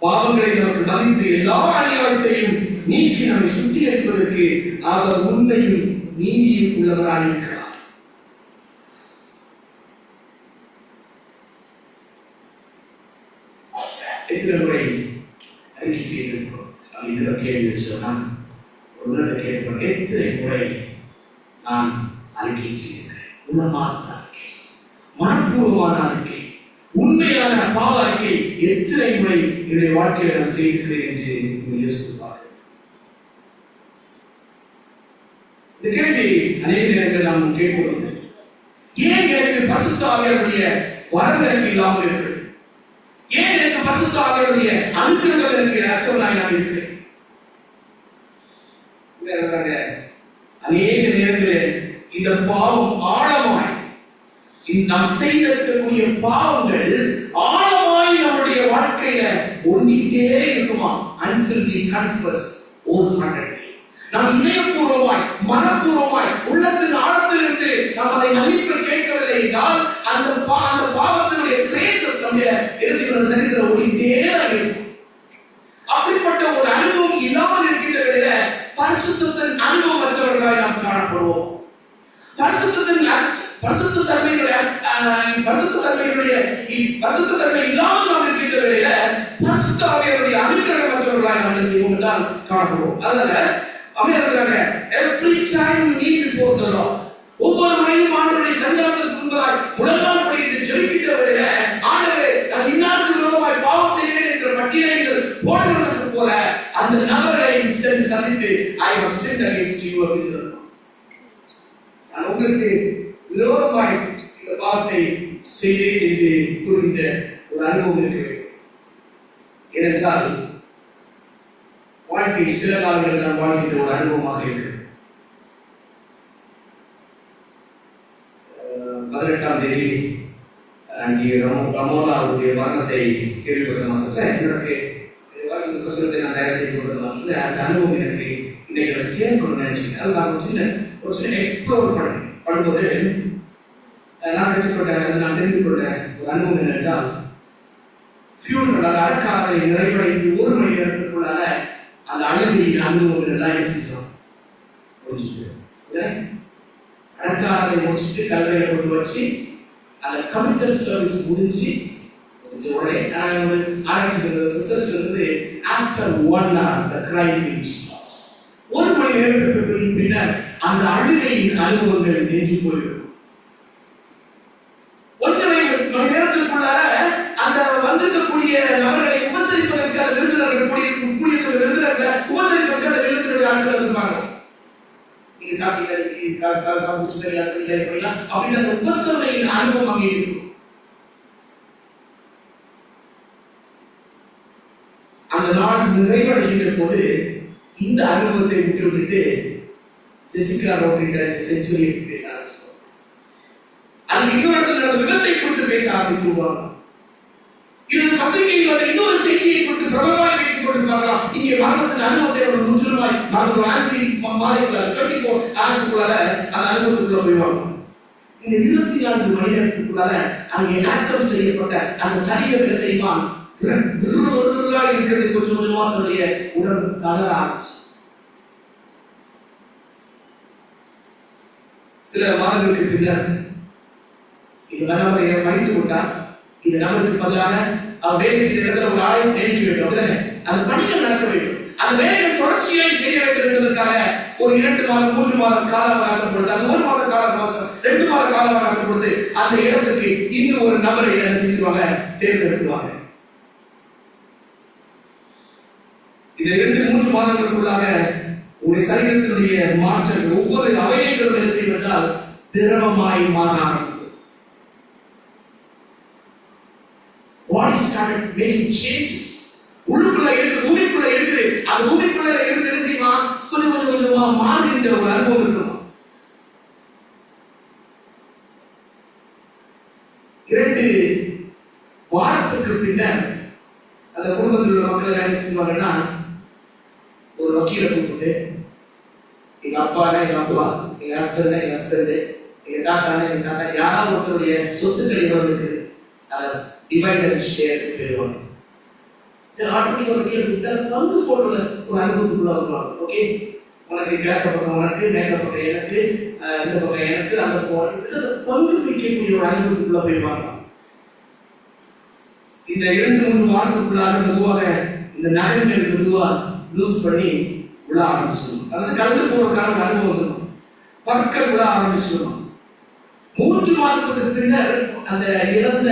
பாவங்களை நமக்கு மன்னித்து எல்லா அநியாயத்தையும் நீக்கி நம்மை சுத்திகரிப்பதற்கு அவர் உண்மையும் நீதியும் உள்ளவராக இருக்கிறார். எத்தனை முறை அறிக்கை செய்திருக்கிறோம் அப்படின்ற கேள்வி வச்சோம்னா, உலக கேட்போம், எத்தனை முறை நான் அறிக்கை செய்திருக்கிறேன்? உணமான அறிக்கை, மனப்பூர்வமான அறிக்கை, உண்மையான பாவ அறிக்கை எத்தனை முறை என்னுடைய வாழ்க்கையை நான் செய்திருக்கிறேன் என்று யோசிப்பார்கள். இந்த கேள்வி அநேக நேரத்தில் நாம் கேட்போம். ஏன் எனக்கு பரிசுத்த ஆவியாருடைய வரவு எனக்கு இல்லாமல் இருக்கிறது? ஏன் எனக்கு பரிசுத்த ஆவியாருடைய அனுகிரகம் எனக்கு அச்சவனாய் நான் இருக்கிறேன்? அநேக நேரங்களில் இந்த பாவம் ஆழமாய், நாம் செய்திருக்கக்கூடிய பாவங்கள் ஆழமாய் நம்முடைய வாழ்க்கையில ஒன்றிட்டே இருக்குமா? until we confess wholeheartedly. நாம் இதயபூர்வமாய் மனப்பூர்வமாய் உள்ளத்தின் ஆழத்திலிருந்து நாம் அதை மன்னிப்பு கேட்கவில்லை என்றால் அந்த பாவத்தினுடைய ட்ரேசஸ் நம்முடைய சரித்திரம் ஓடிட்டே இருக்கும். அப்படிப்பட்ட ஒரு அனுபவம் இல்லாமல் இருக்கின்ற வேளையில பரிசுத்தத்தின் அனுபவமற்றவர்களாய் நாம் காணப்படுவோம். பரிசுத்த தன்மை இல்லாமல் நாம் இருக்கின்ற வேளையில பரிசுத்த ஆவியாருடைய அனுகிரகமற்றவர்களாய் நாம் என்ன செய்வோம் என்றால் காணப்படுவோம். அதனால every time you kneel before the Lord, ஒவ்வொரு முறையும் ஆண்டவருடைய சன்னிதானத்துக்கு முன்பாக முழங்கால் படியிட்டு ஜெபிக்கின்ற வேளையில, ஆண்டவரே நான் இன்னாருக்கு விரோதமாய் பாவம் செய்தேன் என்ற பட்டியலை போடுவதற்கு போல அந்த நபரை சென்று சந்தித்து I have sinned against you அப்படின்னு சொல்லணும். நான் உங்களுக்கு விரோதமாய் இந்த பாவத்தை செய்தேன் என்று கூறுகின்ற ஒரு அனுபவம் இருக்க வேண்டும். ஏனென்றால் வாழ்க்கை சில காலங்கள் நான் வாழ்கின்ற ஒரு அனுபவமாக இருக்கிறது. 18ஆம் தேதி அங்கே ரமோலாவுடைய மரணத்தை கேள்விப்பட்ட மாத்திரத்தில் எனக்கு வாழ்க்கை புத்தகத்தை நான் தயார் செய்து கொடுத்த மாத்திரத்தில் அந்த அனுபவம் எனக்கு இன்னைக்கு சேர்க்கணும்னு நினைச்சேன். அது நான் ஒரு சின்ன எக்ஸ்ப்ளோர் பண்ணும்போது நான் கற்றுக்கொண்ட, நான் தெரிந்து கொண்ட ஒரு அனுபவம் என்னென்றால், ஃபியூனரல் அடக்காரை நிறைவடைந்து 1 மணி நேரத்துக்குள்ளாக அந்த அழுகையின் அனுபவங்கள் எல்லாம் செஞ்சிடும். அடக்காரை முடிச்சுட்டு கல்லறையை கொண்டு வச்சு அந்த கமிட்டல் சர்வீஸ் முடிஞ்சு உடனே ஆராய்ச்சி ரிசர்ச் வந்து after 1 hour the crying will stop. 1 மணி நேரத்துக்கு பின்னர் அந்த அழுகையின் அனுபவங்கள் நின்று போய்விடும். 1 மணி நேரத்துக்குள்ள அந்த வந்திருக்கக்கூடிய நபர்களை உபசரிப்பதற்கு அந்த விருந்தினர்கள் விருந்தினர்களை உபசரிப்பதற்கு அந்த விருந்தினர்கள் ஆட்கள் இருப்பாங்க. நீங்க சாப்பிட்டீங்க அப்படின்னு அந்த உபசரணையின் அனுபவம் அங்கே இருக்கும். அந்த நாள் நிறைவடைகின்ற போது இந்த அனுபவத்தை விட்டுவிட்டு ஜெசிகா ரோட்ரிக்ஸ் செஞ்சுரி பேச ஆரம்பிச்சோம். அது இன்னொரு விபத்தை குறித்து பேச ஆரம்பித்துவாங்க. இது பத்திரிகைகளோட இன்னொரு செய்தியை குறித்து பிரபலமாக பேசிக் கொண்டிருப்பாங்க. இங்கே மரணத்தின் அனுபவத்தை முற்றிலுமாய் ஆன்டி மாறிக்குள்ள 24 hours அந்த அனுபவத்துக்குள்ள போயிடுவாங்க. இந்த 24 மணி நேரத்துக்குள்ளால அங்கே அடக்கம் செய்யப்பட்ட அந்த சரீரத்தில் செய்வான் இருக்கிறது கொஞ்சம் கொஞ்சமா தன்னுடைய உடல் தளர ஆரம்பிச்சு. சில மாதங்களுக்கு பின்னர் இந்த நபரை மறைத்து விட்டார். இந்த நபருக்கு பதிலாக அவர் வேலை செய்த இடத்துல ஒரு ஆளை நியமிக்க வேண்டும். அந்த பணிகள் நடக்க வேண்டும். அந்த வேலைகள் தொடர்ச்சியாக செய்ய வேண்டும் என்பதற்காக ஒரு 2 மாதம் 3 மாதம் கால அவகாசம் கொடுத்து, அந்த 1 மாத கால அவகாசம் 2 மாத கால அவகாசம் கொடுத்து அந்த இடத்துக்கு இன்னும் ஒரு நபரை என்ன செஞ்சுவாங்க, தேர்ந்தெடுத்துவாங்க. இந்த 2-3 மாதங்களுக்குள்ளாக உங்களுடைய சரீரத்தினுடைய மாற்றங்கள் ஒவ்வொரு அவயங்களும் என்ன செய்வதால் திரவமாய் மாற ஆரம்பிக்கும். Body started making changes. உள்ளுக்குள்ள இருக்கு, பூமிக்குள்ள இருக்குது. அந்த பூமிக்குள்ள இருக்கு என்ன செய்யுமா, கொஞ்சம் கொஞ்சமா மாறுகின்ற ஒரு அனுபவம் இருக்குமா. 2 வாரத்துக்கு பின்னர் அந்த குடும்பத்தில் உள்ள மக்கள் என்ன செய்வாங்கன்னா, ஒரு வக்கீலை கூப்பிட்டு எங்க அப்பானா எங்க அப்பா, எங்க ஹஸ்பண்ட் எங்க ஹஸ்பண்ட், எங்க தாத்தானா எங்க தாத்தா, யாராவது ஒருத்தருடைய சொத்துக்கள் இவருக்கு அதை டிவைடர் ஷேர் பெறுவாங்க. சரி, ஆட்டோமேட்டிக் ஒரு வக்கீலை கூப்பிட்டு பங்கு போடுற ஒரு அனுபவத்துக்குள்ள வருவாங்க. ஓகே, உனக்கு கிழக்க பக்கம் உனக்கு, மேற்க பக்கம் எனக்கு, இந்த பக்கம் எனக்கு, அந்த பக்கம் பங்கு பிடிக்கக்கூடிய ஒரு அனுபவத்துக்குள்ள போயிடுவாங்க. இந்த 2-3 வாரத்துக்குள்ளாக மெதுவாக இந்த நகரங்கள் மெதுவா லூஸ் பண்ணி விழ ஆரம்பிச்சிடும். அதாவது கலந்து போறதுக்கான ஒரு அனுபவம் இருக்கும். பற்கள் விழ ஆரம்பிச்சிடும். 3 மாதத்துக்கு பின்னர் அந்த இழந்த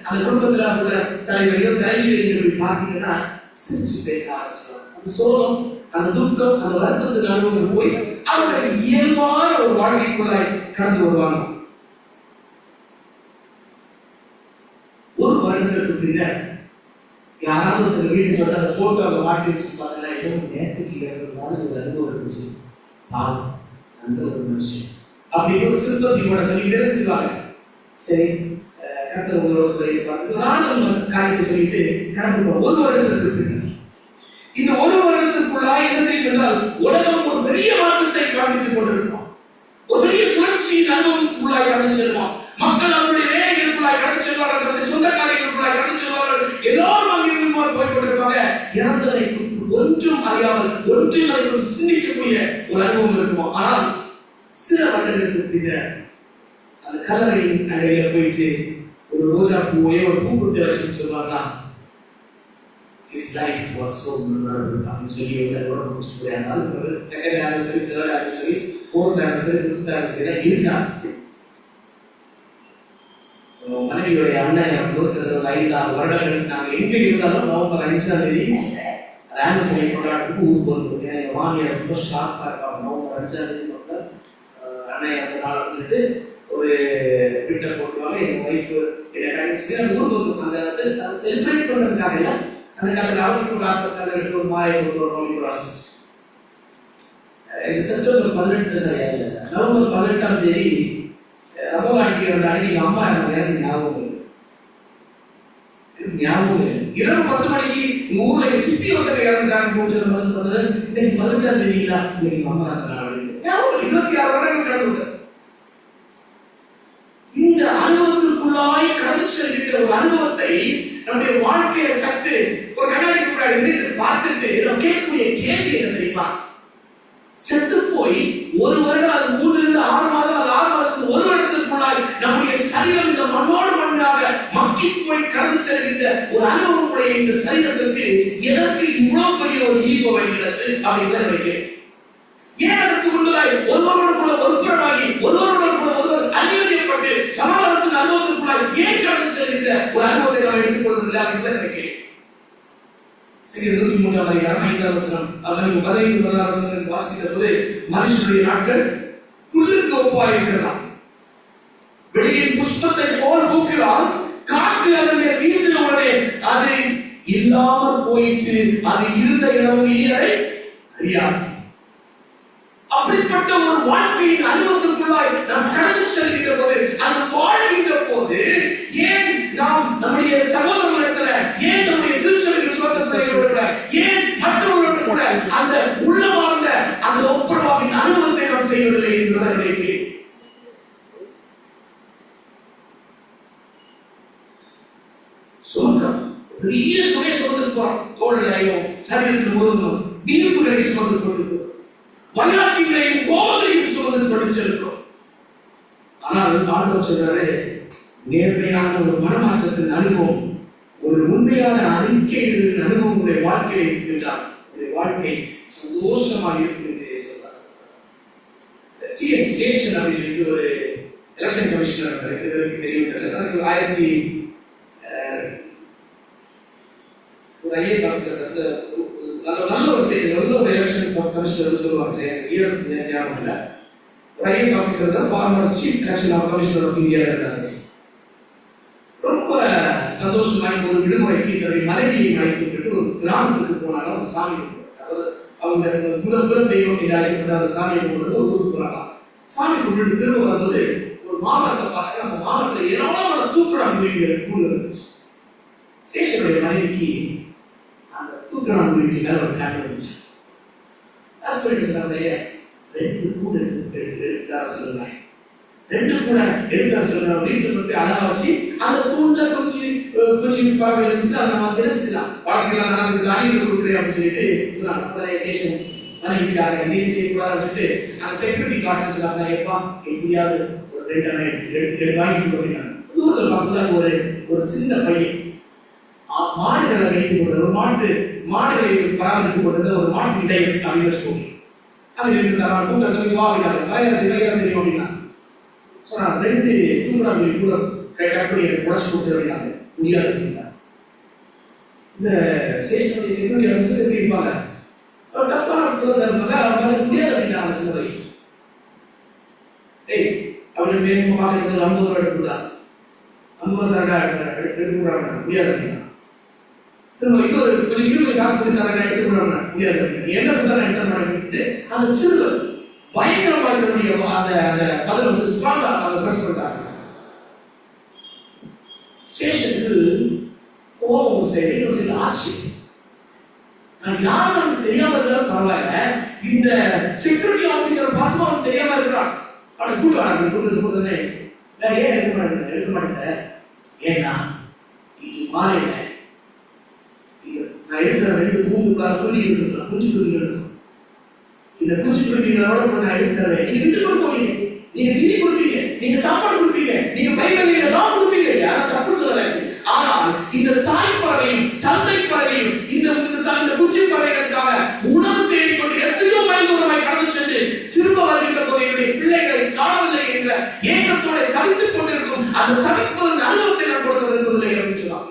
அந்த குடும்பத்தில் உள்ள தலைவரையோ தலைவியோ பார்த்தீங்கன்னா சிரிச்சு பேச ஆரம்பிச்சிடும். அந்த சோகம், அந்த துக்கம், அந்த வருத்தத்துக்கு அனுபவம் போய் அவர்கள் இயல்பான ஒரு வாழ்க்கைக்குள்ளாய் கடந்து வருவாங்க. 1 வருடத்திற்கு பின்னர் யாராவது ஒருத்தர் வீட்டுக்கு வந்து அந்த போட்டோவை மாட்டி வச்சு பார்த்தா ஏதோ நேரத்துக்கு ஒரு அனுபவம் இருந்துச்சு. பாவம், அந்த ஒரு மனுஷன் அப்படின்னு ஒரு சிற்பத்தியோட சொல்லிட்டு செஞ்சுவாங்க. சரி, கருத்து உங்களோட காரியத்தை சொல்லிட்டு கடந்து 1 வருடத்திற்கு பின்னர் இந்த 1 வருடத்திற்குள்ளா என்ன செய்யும் என்றால் உலகம் ஒரு பெரிய மாற்றத்தை காண்பித்துக் கொண்டிருக்கும். ஒரு பெரிய சுழற்சியின் அனுபவத்துக்குள்ளாய் கடந்து செல்வான். மக்கள் அவருடைய வேலைகளுக்குள்ளாய் கடந்து செல்வார்கள், அவருடைய சொந்த காரியங்களுக்குள்ளாய் கடந்து செல்வார்கள். எல்லாரும் அங்கிருந்து போய் கொண்டிருப்பாங்க. இறந்ததை ஒன்றும் அறியாமல் ஒன்றும் அதை சிந்திக்கக்கூடிய ஒரு அனுபவம் இருக்குமா. ஆனால் சில வருடங்களுக்கு பின்னர் அந்த கல்லறையின் அடையில போயிட்டு ஒரு ரோஜா பூவையோ ஒரு பூக்குட்டி வச்சுன்னு சொல்லுவாங்க, his life was so memorable அப்படின்னு சொல்லி அதோட முடிச்சு போயிருந்தாலும் second anniversary, third anniversary, fourth anniversary, fifth anniversary தான் இருக்கா. மனைவியுடைய அண்ணன் 5-6 வருடங்கள் நாங்கள் எங்க இருந்தாலும் நவம்பர் 5ஆம் தேதி ஆனிவர்சரி கொண்டாடுறதுக்கு ஊருக்கு வந்துடும். ஏன்னா எங்கள் மாமியார் ரொம்ப ஷார்ப்பாக இருப்பாங்க. நவம்பர் 5ஆம் தேதி மக்கள் அண்ணன் அந்த நாள் வந்துட்டு ஒரு ட்விட்டர் போட்டுருவாங்க. எங்கள் ஒய்ஃபு என்ன ஊருக்கு வந்து அந்த அதை செலிப்ரேட் பண்ணுறதுக்காக இல்லை, அந்த காலத்தில் அவங்களுக்கு ஒரு ஆசை, கல்யாணத்துக்கு ஒரு மாயை கொண்டு வரணும் ஒரு ஆசை. செப்டம்பர் 18 சரியாக நவம்பர் 18ஆம் தேதி ரமலானுக்கு வந்த அன்னைக்கு எங்கள் அம்மா இருந்தாங்க. எனக்கு ஞாபகம் இரவு 10 மணிக்கு உங்க ஊர்ல எங்க சித்தி ஒருத்தர் இறந்துட்டாங்க போச்சு. இன்னைக்கு 18ஆம் தேதிங்களா, எங்க அம்மா இருந்தாங்க. 26 வருடங்கள் கடந்து இந்த அனுபவத்திற்குள்ளாய் கடந்து செல்கின்ற ஒரு அனுபவத்தை நம்முடைய வாழ்க்கையை சற்று ஒரு கண்ணாடிக்கு முன்னாடி இருந்து பார்த்துட்டு நம்ம கேட்கக்கூடிய கேள்வி என்ன தெரியுமா? செத்து போய் 1 வருடம், அது 3 இருந்து 6 மாதம், அது 6 மாதத்துக்கு 1 வருடத்திற்குள்ளாய் நம்முடைய சரீரம் இந்த மண்ணோடு மண்ணாக மக்கி போய் கடந்து செல்கின்ற ஒரு அனுபவமுடைய இந்த சரீரத்திற்கு எதற்கு இவ்வளவு பெரிய ஒரு ஈகோ வருகிறது அப்படின்னு நினைக்கிறேன். ஏன் அதற்கு முன்னதாய் ஒருவரோடு ஒருபுறமாகி ஒருவர் அந்நியப்பட்டு சமாதானத்துக்கு அனுபவத்திற்குள்ளாய் ஏன் கடந்து செல்கின்ற ஒரு அனுபவத்தை நாம் எடுத்துக்கொள்வதில்லை அப்படின்னு நினைக்கிறேன். 103ஆம் அதிகாரம் 5ஆம் வசனம், 15 வசனம் வாசிக்கிற போது, மனுஷனுடைய நாட்கள் புல்லுக்கு ஒப்பாயிருக்கிறான், வெளியின் புஷ்பத்தை போல் பூக்கிறான், காற்று அதன் மேல் வீசின உடனே அது இல்லாமல் போயிற்று, அது இருந்த இடம் இனியதை அறியாது. அப்படிப்பட்ட ஒரு வாழ்க்கையின் அனுபவத்திற்குள்ளாய் நாம் கடந்து செல்கின்ற போது, அது வாழ்கின்ற போது ஏன் நாம் நம்முடைய சகோதரர்களிடத்துல, ஏன் நம்முடைய திருச்சபை விசுவாசத்தை ஏன் மற்றவர்களோடு கூட அந்த உள்ளவார்ந்த அந்த ஒப்புரவாவின் அனுபவத்தை நாம் செய்வதில்லை என்பதை நினைக்கிறேன். சுமக்கம் பெரிய சுமையை சுமந்து போறோம், தோள்களையும் சரீரத்தில் முழுவதும் நீர்ப்புகளை சுமந்து கொண்டிருக்கிறோம், வைராக்கியங்களையும் கோபங்களையும் சுமந்து கொண்டு செல்கிறோம். ஆனால் ஆண்டவர் சொல்றாரு, நேர்மையான ஒரு மனமாற்றத்தின் அனுபவம், ஒரு உண்மையான அறிக்கையின் அனுபவம் உடைய வாழ்க்கையை இருக்கின்றார், உடைய வாழ்க்கை சந்தோஷமாக இருக்கும் என்று சொல்றார். டிஎன் சேஷன் அப்படின்னு ஒரு எலெக்ஷன் கமிஷனர் தெரியும். ஒரு ஐஏஎஸ் ஆஃபீஸர் நல்ல ஒரு செய்தி, நல்ல ஒரு எலெக்ஷன் கமிஷனர் சொல்லுவாங்க, ஞாபகம் இல்லை. ஒரு ஐஏஎஸ் ஆஃபீஸர் தான் former chief election commissioner of India இருந்தாங்க. ரொம்ப சந்தோஷமாய் ஒரு விடுமுறைக்கு தன்னுடைய மனைவியை அழைத்துவிட்டு ஒரு கிராமத்துக்கு போனாலும் ஒரு சாமி, அதாவது அவங்க முதல் தெய்வம் என்று அழைக்கப்பட்ட அந்த சாமியை கொண்டு ஒரு ஊருக்கு போனாலாம். சாமி கொண்டு திரும்ப வரும்போது ஒரு மாமரத்தை பார்த்து, அந்த மாமரத்தில் ஏராளமான தூக்குடாங்குருவிகள் கூட இருந்துச்சு. சேஷனுடைய மனைவிக்கு அந்த தூக்குடாங்குருவி மேல ஒரு கண் இருந்துச்சு. ஹஸ்பண்ட் சொன்னாங்க, 2 கூட எடுத்தார சொல்லுங்க, 2 கூட எடுத்தார சொல்லுங்க, வீட்டுல போய் அழகா வச்சு அந்த கூண்டுல கொஞ்சம் பறவை இருந்துச்சு, அதை நம்ம தெரிஞ்சுக்கலாம், வாழ்க்கையில நடந்து தானியத்தை கொடுக்குறேன் அப்படின்னு சொல்லிட்டு சொன்னாங்க. அப்பதான் சேஷன் மனைவிக்காக இதையும் செய்யக்கூடாது அந்த செக்யூரிட்டி கார்டு சொன்னாங்க, எப்பா எப்படியாவது ஒரு 2 அணை எடுத்து வாங்கிட்டு போயிருக்காங்க. தூரத்தில் பார்க்கல ஒரு சின்ன பையன் மாடுகளை வைத்து கொண்டது, ஒரு மாடுகளை பராமரித்து கொண்டது ஒரு மாட்டு இடையை அப்படின்னு வச்சுக்கோங்க. அவங்க கூட்டத்தில் வா அப்படின்னா வயது தெரியும் அப்படின்னா சொன்னாங்க, 2 தூங்குறாங்க கூட கட்டப்படி எனக்கு உடச்சு கொடுத்து அப்படின்னாங்க. முடியாது அப்படின்னா இந்த சேஷனுடைய செக்யூரிட்டி ஆஃபீஸர் எப்படி இருப்பாங்க, டஃப்பான பர்சன் இருப்பாங்க, அவங்க முடியாது அப்படின்னாங்க. சில வயது அப்படின்னு வேகமாக இருந்தது 50 ரூபா எடுத்துதான் 50 எடுத்துக்கூடாது முடியாது அப்படின்னா, திரும்ப இன்னொரு காசு கொடுத்து தரேன் எடுத்துக்கூடாது முடியாது அப்படின்னா, என்ன கொடுத்தாலும் எடுத்து அந்த சிறுவர் பயங்கரமாக இருக்கக்கூடிய அந்த பதில் வந்து ஸ்ட்ராங்கா அதை பிரஸ் பண்ணிட்டாங்க. ஸ்டேஷனுக்கு கோபம் செய்ய ஆட்சி, நான் யாரும் நமக்கு தெரியாம இருந்தாலும் பரவாயில்ல, இந்த செக்யூரிட்டி ஆபீசர் பார்த்து அவனுக்கு தெரியாம இருக்கிறான், அவனை கூடுதானே வேற ஏன் எடுக்க மாட்டேன் சார், ஏன்னா இது மாலையில நான் எடுக்கிற 2 பூமுக்கார குருவிகள் இருக்கலாம், குஞ்சு குருவிகள் இருக்கும், இந்த குஞ்சு குருவிகளோட நான் எடுக்கிறேன், நீங்க விட்டு கொடுப்பீங்க, நீங்க திணி கொடுப்பீங்க, நீங்க சாப்பாடு கொடுப்பீங்க, நீங்க பைபிள் எல்லாம் கொடுப்பீங்க, யாரும் தப்பு சொல்லலாச்சு. ஆனால் இந்த தாய் பறவையும் தந்தை பறவையும் இந்த குச்சி பறவைகளுக்காக உணவு தேடிக்கொண்டு எத்தனையோ மைல் தூரமாய் கடந்து சென்று திரும்ப வருகின்ற போது என்னுடைய பிள்ளைகளை காணவில்லை என்ற ஏக்கத்தோட தவித்துக் கொண்டிருக்கும் அந்த தவிப்பதன் அனுபவத்தை நான் கொடுக்க விரும்பவில்லை அப்படின்னு சொன்னாங்க.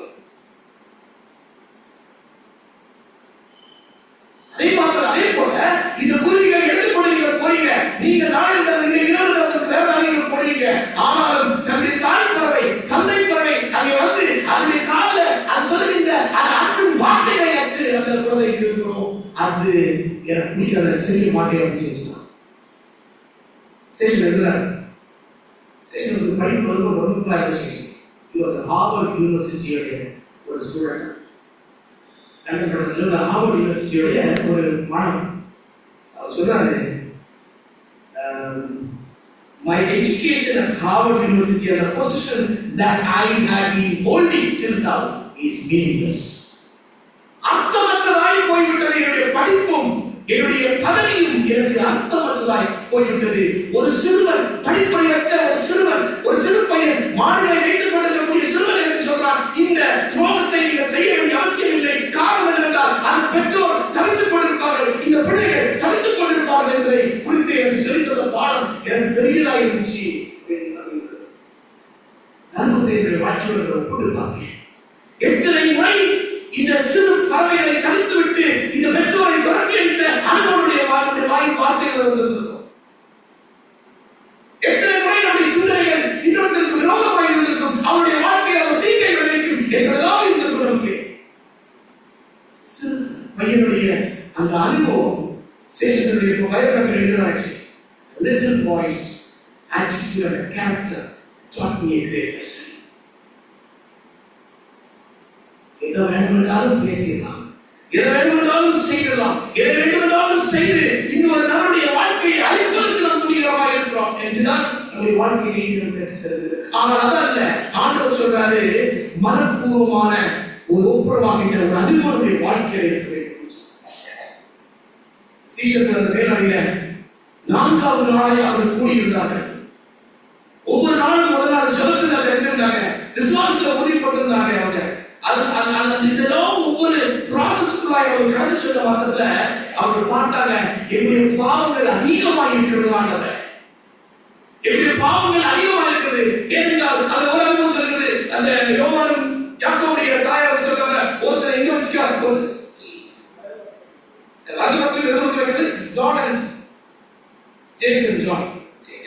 அதே போல இந்த குருவிகளை எடுத்துக்கொண்டு நீங்க போறீங்க, நீங்க நாளில் வேறு போறீங்க, ஆனாலும் தன்னுடைய தாய் பறவை தந்தை பறவை அதை வந்து அதனுடைய கால அது சொல்லுகின்ற அந்த அன்பின் வார்த்தைகளை அந்த குழந்தை இருக்கிறோம், அது எனக்கு பிடிக்காத செய்ய மாட்டேன் அப்படின்னு சொல்லி சேஷன் எழுதுறாரு. சேஷனுக்கு படிப்பு ரொம்ப சேஷன் ஹார்வர்ட் யூனிவர்சிட்டியோடைய ஒரு ஸ்டூடெண்ட், ஹார்வர்ட் யூனிவர்சிட்டியோடைய ஒரு மாணவன். அவர் சொல்றாரு, my education at Harvard University and the position that I have been holding till now is meaningless. அர்த்தமற்றதாய் போய்விட்டது என்னுடைய படிப்பும் என்னுடைய பதவியும் எனக்கு அர்த்தமற்றதாய் போய்விட்டது. ஒரு சிறுவன், படிப்பறிவற்ற ஒரு சிறு பையன், மாடுகளை வைத்துக் கொண்டிருக்கக்கூடிய சிறுவன் என்று சொல்றான், இந்த துரோகத்தை நீங்கள் செய்ய வேண்டிய அவசியம் இல்லை. காரணம் என்னவென்றால் அது பெற்றோர் தவித்துக் கொண்டிருப்பார்கள், இந்த பிள்ளைகள் தவித்துக் கொண்டிருப்பார்கள் என்பதை குறித்து எனக்கு சொல்லித்தந்த பாடம் எனக்கு பெரியதாக இருந்துச்சு. வாழ்க்கையோடு ஒப்பிட்டு பார்த்தேன். எத்தனை முறை இந்த சிறு பறவைகளை தடுத்து விட்டு இந்த பெற்றோரை துரத்தி அடித்த அனுபவனுடைய வாயின் வார்த்தைகள் வந்திருக்கும். எத்தனை முறை நம்முடைய சிந்தனைகள் இன்னொருத்தருக்கு விரோதமாக இருந்திருக்கும், அவருடைய வாழ்க்கையில் அவர் தீங்கை விளைவிக்கும் என்பதெல்லாம் இருந்திருக்கும். நமக்கு சிறு பையனுடைய அந்த அனுபவம் சேஷனுடைய biography எழுதினாச்சு. Little boy's attitude and character taught me a great lesson. எதை வேண்டுமென்றாலும் பேசலாம், எதை வேண்டுமென்றாலும் செய்யலாம், எதை வேண்டுமென்றாலும் செய்து இன்னொரு நபருடைய வாழ்க்கையை அழிப்பதற்கு நாம் துணிகரமாக இருக்கிறோம் என்றுதான் நம்முடைய வாழ்க்கையை பெற்றுத்தருகிறது. ஆனால் அதல்ல, ஆண்டவர் சொல்றாரு, மனப்பூர்வமான ஒரு ஒப்புரவாகின்ற ஒரு அறிவுடைய வாழ்க்கையை இருக்க வேண்டும். சீஷர்கள் அந்த வேளாண்மையில 4வது நாளாய் அவர்கள் கூடியிருந்தார்கள். ஒவ்வொரு நாளும் முதல் நாள் ஜெபத்தில் இருந்திருந்தாங்க, விசுவாசத்தில் உறுதிப்பட்டிருந்தாங்க. அவங்க இதெல்லாம் ஒவ்வொரு ப்ராசஸ்க்குள்ளாய் அவர் கடந்து செல்ல மாத்திரத்துல அவர்கள் பார்த்தாங்க, என்னுடைய பாவங்கள் அதிகமாக இருக்கிறது ஆண்டவரே, என்னுடைய பாவங்கள் அதிகமாக இருக்கிறது. ஏனென்றால் அது ஒரு அனுபவம் சொல்கிறது. அந்த யோவானும் யாக்கோபுடைய தாயார் சொல்றாங்க, ஒருத்தர் எங்க வச்சுக்காரு, அது மட்டும் நிறுவனத்தில் John and James and John,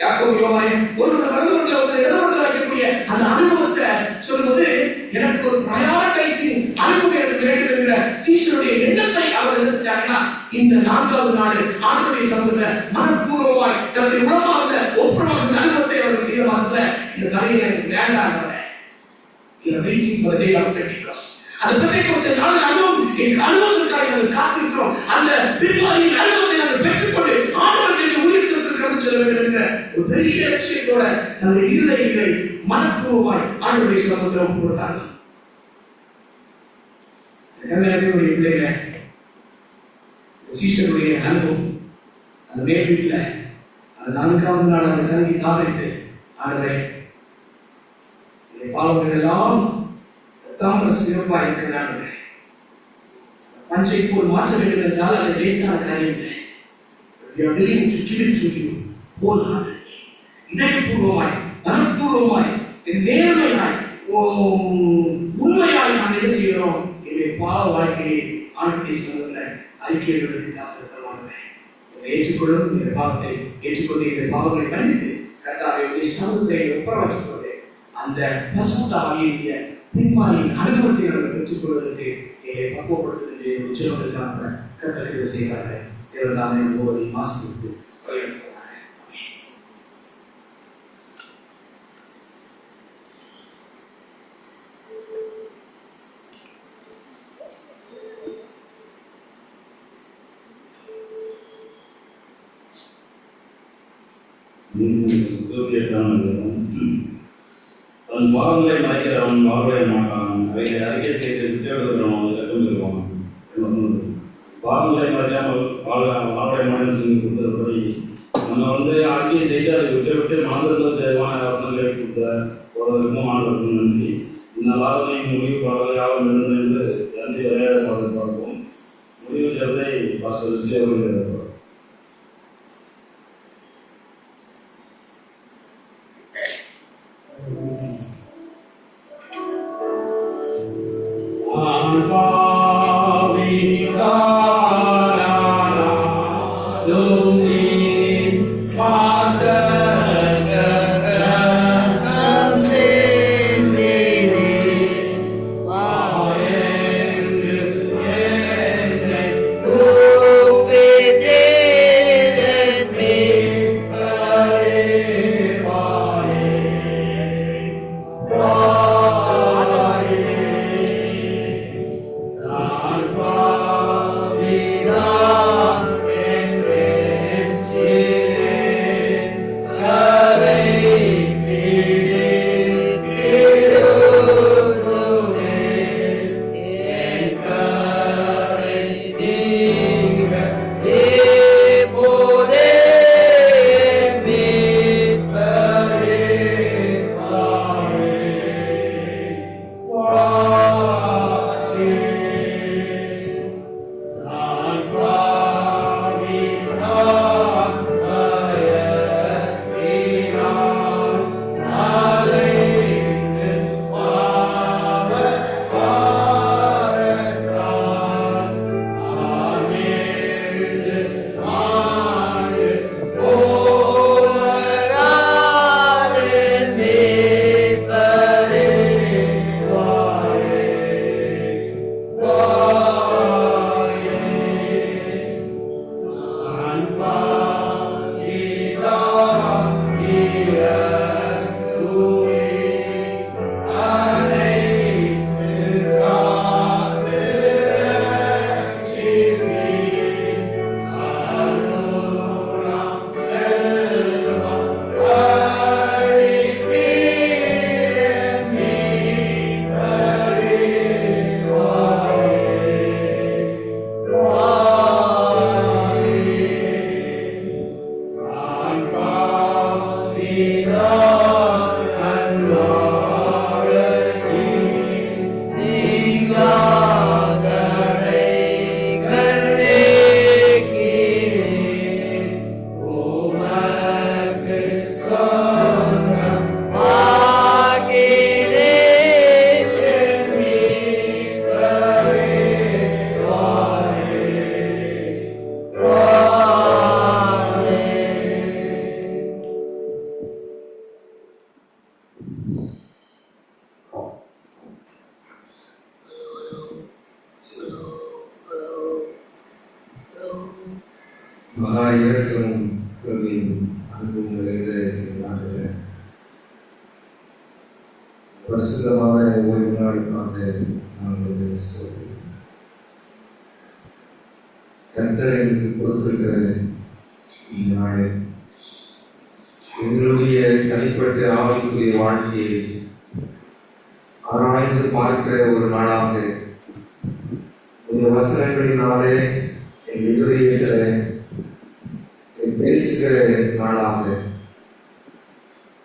யாக்கோபு யோவான் ஒருவர் நடுவர்கள் ஒரு இடவர்கள் வைக்கக்கூடிய அந்த அனுபவத்தை சொல்வது, எனக்கு ஒரு ப்ரையாரிட்டைசிங் அனுபவம் எனக்கு வேண்டும் என்கிற சீஷருடைய எண்ணத்தை அவர் என்ன செஞ்சாங்கன்னா, இந்த 4வது நாள் ஆண்டவருடைய சமூகத்துல மனப்பூர்வமாய் தன்னுடைய உணவார்ந்த ஒப்புரவாக அனுபவத்தை அவர் செய்ய மாத்திர இந்த கதையை எனக்கு வேண்டாம். Waiting for the day of Pentecost. அந்த பென்டிகாஸ்ட் நாள் அனுபவத்திற்காக நாங்கள் காத்திருக்கிறோம். அந்த பின்வாரியின் அனுபவத்தை நாங்கள் பெற்றுக்கொண்டு ஆண்டவருக்கு ஊழியத்திற்கு கடந்து செல்ல வேண்டும் என்ற ஒரு பெரிய லட்சியத்தோட தன்னுடைய இருதயங்களை மனப்பூர்வமாய் ஆண்டவருடைய சமூகத்தில் ஒப்பு கொடுத்தார்கள். பிள்ளைகளை சீஷருடைய அனுபவம் அந்த மேல் வீட்டில் அந்த 4வது நாள் அந்த தங்கி தாவிட்டு, ஆண்டவரே பாவங்கள் எல்லாம் தாமர சிறப்பாக இருக்கிறாங்க, பஞ்சை போல் மாற்ற வேண்டும் என்றால் அது லேசான காரியம் இல்லை. இதயபூர்வமாய், மனப்பூர்வமாய், நேர்மையாய், உண்மையாய் நாம் என்ன செய்கிறோம், என்னுடைய பாவ வாழ்க்கையை ஆண்டவருடைய சமூகத்தில் அறிக்கையிடுவதற்காக ஏற்றுக்கொள்ளும். இந்த பாவத்தை ஏற்றுக்கொண்டு இந்த பாவங்களை கண்டித்து கர்த்தாவே சமூகத்தை ஒப்புரவாக்கிக் கொண்டு அந்த பசுத்தாவிய பின்மாரியின் அனுபவத்தை அவர்கள் பெற்றுக்கொள்வதற்கு பக்குவப்படுத்துவதற்கு உச்சவர்களுக்காக கர்த்தர் செய்கிறார்கள். தேவனாலே ஒவ்வொரு மாசத்துக்கு அவன் பாவங்களை மறைக்கிறவன் வாழ்வை மாட்டான், அவைகளை அறிக்கை செய்து விட்டெடுக்கிறவன் இருக்கும். பாவங்களை மறைக்காமல் வாழ்வை மாட்டேன்னு கொடுத்தபடி நம்ம அறிக்கை செய்து அதை விட்டு மனதிற்கு தேவையான வசனங்களை கொடுத்த ஒருவருக்கும் ஆண்டவருக்கும் நன்றி. இந்த வாரத்தை முடிவு பரவலாக இருந்தது என்று நன்றி விளையாட பார்ப்போம். முடிவு ஜபத்தை பாஸ்டர் அவர்கள் இரக்கமும் கருணையும் அன்பும் நிறைந்த நாட்டில் பரிசுத்தமான ஓய்வு நாளுக்காக நாங்கள் கர்த்தர் எங்களுக்கு கொடுத்திருக்கிற இந்த நாளில் எங்களுடைய தனிப்பட்ட ஆவிக்குரிய வாழ்க்கையை ஆராய்ந்து பார்க்கிற ஒரு நாளாக உடைய வசனங்களினாலே என் இதயத்தில் பேசுகிற நாளாக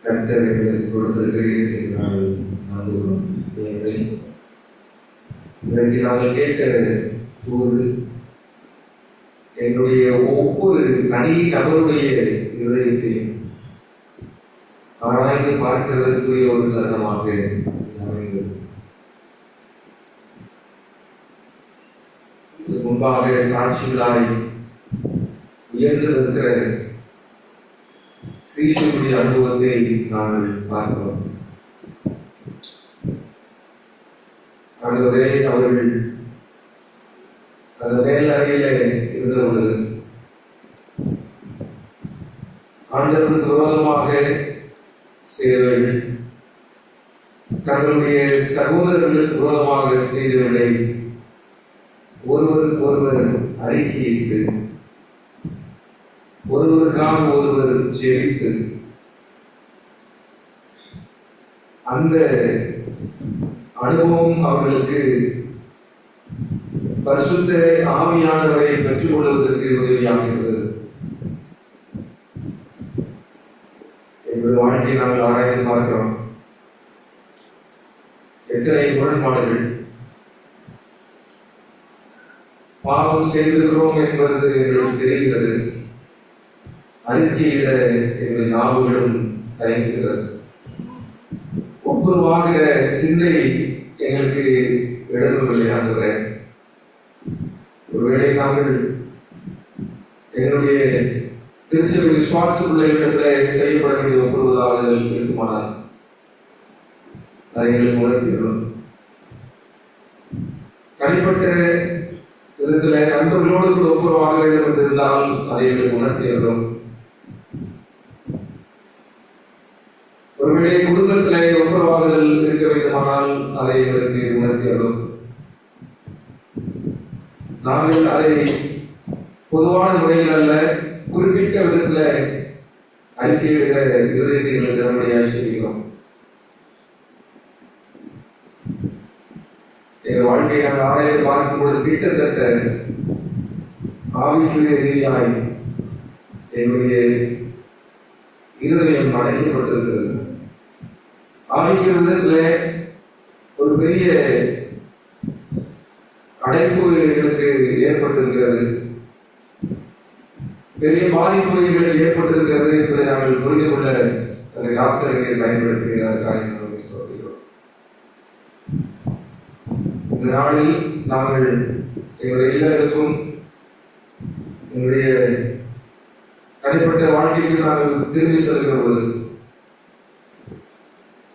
கர்த்தர் எங்களுக்கு கொடுத்திருக்கிறீர்கள் என்றால் நம்புகிறோம். இன்றைக்கு நாங்கள் கேட்ட போது என்னுடைய ஒவ்வொரு தனி நபருடைய இதயத்தையும் ஆராய்ந்து பார்க்கிறதற்குரிய ஒரு தருணமாக அமைந்தது. முன்பாக சாட்சிகளாய் உயர்ந்து இருக்கிற ஸ்ரீஸ்வருடைய அனுபவத்தை நாங்கள் பார்க்கிறோம். ஆண்டவரே, அவர்கள் அந்த மேல் அறையில இருந்தவர்கள் ஆண்டவருக்கு விரோதமாக செய்தவர்கள், தங்களுடைய சகோதரர்களுக்கு விரோதமாக செய்தவர்களை ஒருவருக்கு ஒருவர் அறிக்கையிட்டு ஒருவருக்காக ஒருவர் ஜெபித்து அந்த அனுபவம் அவர்களுக்கு பரிசுத்த ஆவியானவரை பெற்றுக் கொள்வதற்கு உதவியாக இருந்தது. எங்களுடைய வாழ்க்கையை நாங்கள் ஆராய்ந்து பார்க்கிறோம். எத்தனை முரண்பாடுகள், பாவம் செய்திருக்கிறோம் என்பது எங்களுக்கு தெரிகிறது. அறிக்கையிட எங்கள் ஞாபகம் தயங்குகிறது. ஒப்புரவாகிற சிந்தை எங்களுக்கு இடமில்லை. ஆண்டவரே, ஒருவேளை நாங்கள் எங்களுடைய திருச்சபை விசுவாச பிள்ளைகளிடத்தில் செய்யப்பட வேண்டிய ஒப்புரவாக இருக்குமானால் அதை எங்களுக்கு உணர்த்திக்கிறோம். தனிப்பட்ட விதத்தில் நண்பர்களோடு கூட ஒப்புரவாக வேண்டும் என்று இருந்தால் அதை எங்களுக்கு உணர்த்திக்கிறோம். ஒருவேளை குடும்பத்திலே ஒப்புரவாகுதல் இருக்க வேண்டுமானால் அதை எங்களுக்கு உணர்த்தியதும் நாங்கள் அதை பொதுவான முறையில் அல்ல, குறிப்பிட்ட விதத்தில் அறிக்கையிடுகிற இருதயத்தை எங்களுக்கு தரும்படியாக செய்கிறோம். எங்கள் வாழ்க்கையை நாங்கள் ஆராய்ந்து பார்க்கும்போது கிட்டத்தட்ட ஆவிக்குரிய ரீதியாய் எங்களுடைய இருதயம் அடைக்கப்பட்டிருக்கிறது. ஆவிக்குரிய விதத்தில் ஒரு பெரிய அடைப்பு எங்களுக்கு ஏற்பட்டிருக்கிறது, பெரிய பாதிப்பு எங்களுக்கு ஏற்பட்டிருக்கிறது என்பதை நாங்கள் புரிந்து கொள்ள அந்த ஆசிரியர்களை பயன்படுத்துகிறார்கள். இந்த நாளில் நாங்கள் எங்களுடைய எல்லாருக்கும் எங்களுடைய தனிப்பட்ட வாழ்க்கைக்கு நாங்கள் திரும்பி செல்கிற பொழுது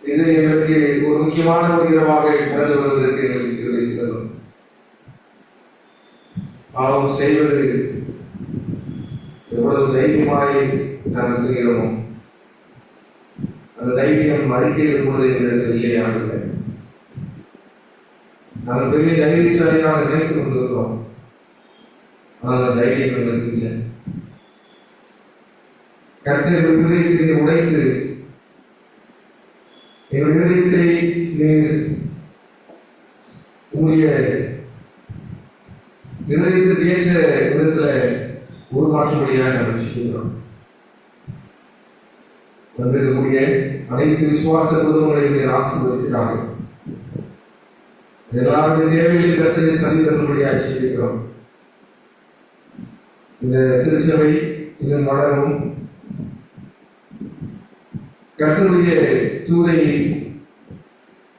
இது எங்களுக்கு ஒரு முக்கியமான ஒரு இரவாக கடந்து வருவதற்கு எங்களுக்கு திரும்பி செல்லும். பாவம் செய்வது எவ்வளவு தைரியமாய் நாங்கள் செய்கிறோமோ அந்த தைரியம் அறிக்கையில் கூட எங்களுக்கு இல்லையானது. நாங்கள் பெரிய தைரியசாலியாக நினைத்துக் கொண்டிருக்கிறோம், ஆனால் அந்த தைரியம் எங்களுக்கு இல்லை. கர்த்தர் இதயத்தை உடைத்து எங்கள் இதயத்தை உங்களுடைய இதயத்திற்கு ஏற்ற விதத்தில் உருமாற்றும்படியாக நாங்கள் செய்கிறோம். வந்திருக்கக்கூடிய அனைத்து விசுவாச குடும்பங்களையும் ஆசீர்வதிக்கிறார்கள். எல்லாருடைய தேவைகளை கர்த்தரை சந்தித்தபடியாக செய்கிறோம். இந்த திருச்சபை இன்னும் வளரும், கர்த்தருடைய தூதை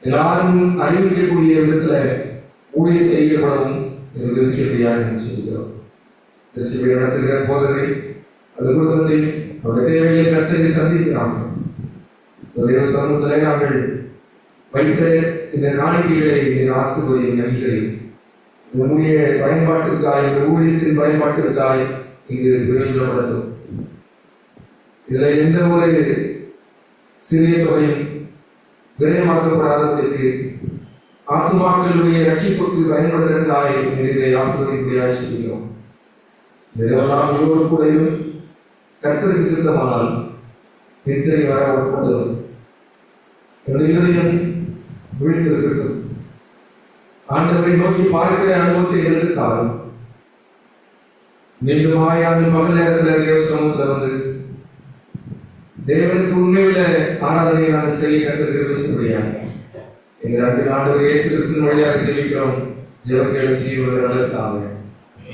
எல்லாரும் அறிவிக்கக்கூடிய விதத்தில் ஊழியத்தை ஈடுபடவும் எங்கள் திருச்சபையாக செய்கிறோம். திருச்சபை நடத்துகிற போதனை அந்த குடும்பத்தை அவருடைய தேவைகளை கர்த்தரை சந்திக்கிறார்கள். சமூகத்தில் நாங்கள் வைத்த இந்த காணிக்கைகளை ஆசிர்வதியும் நன்றிகளை உங்களுடைய பயன்பாட்டிற்காய், இந்த ஊழியத்தின் பயன்பாட்டிற்காய் இங்கு பிரயோஜனப்படுத்தும். இதில் எந்த ஒரு சிறிய தொகையும் விரயமாக்கப்படாததற்கு ஆத்துமாக்களுடைய ரட்சிப்புக்கு பயன்படுவதற்காக இதை ஆசிரியர்களாக செய்கிறோம். இதெல்லாம் ஒவ்வொரு கூடையும் கர்த்தருக்கு சித்தமானால் நித்திரை வர உட்படும் இதயம் விழித்திருக்கட்டும். ஆண்டவரை நோக்கி பார்க்கிற அனுபவத்தை எங்களுக்கு தாரும். மீண்டும் ஆயாமல் பகல் நேரத்தில் தேவசமத்தில் வந்து தேவனுக்கு உண்மையுள்ள ஆராதனையை நாங்கள் செய்ய கற்றுக்கிறது முடியாது. எங்கள் அன்பின் ஆண்டவர் இயேசு கிறிஸ்துவின் வழியாக ஜெபிக்கிறோம். ஜெபங்களும் ஜீவன நல்லதாவே.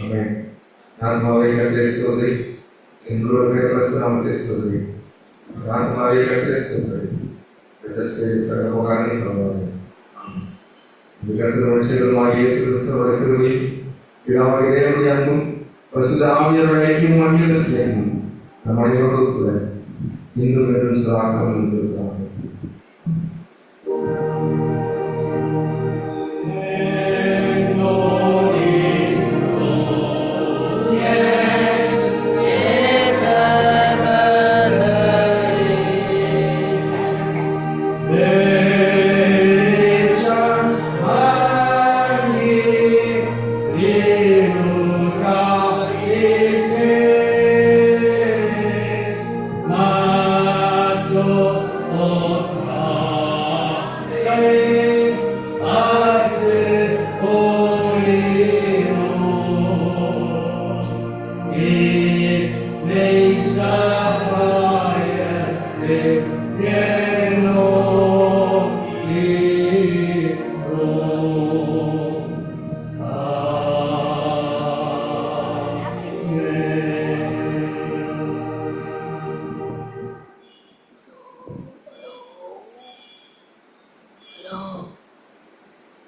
ஆமென். ஆத்மாவை கர்த்தரை ஸ்தோத்திரி. எங்களோட பேரரசு நாமத்தை ஸ்தோத்திரி. ஆத்மாவை கர்த்தரை ஸ்தோத்திரி. கர்த்தரை சகோதரனை பண்ணுவாங்க. இந்த கர்த்தர் மனுஷர்களுமாய் இயேசு கிறிஸ்துவோட கிருபையும் பிதாவாகிய தேவனுடைய அன்பும் பரிசுத்த ஆவியானவருடைய ஐக்கியமும் அந்நிய சிநேகமும் நம் அனைவரோடு கூட இன்னும் சதா காலம் இருக்கிறார்.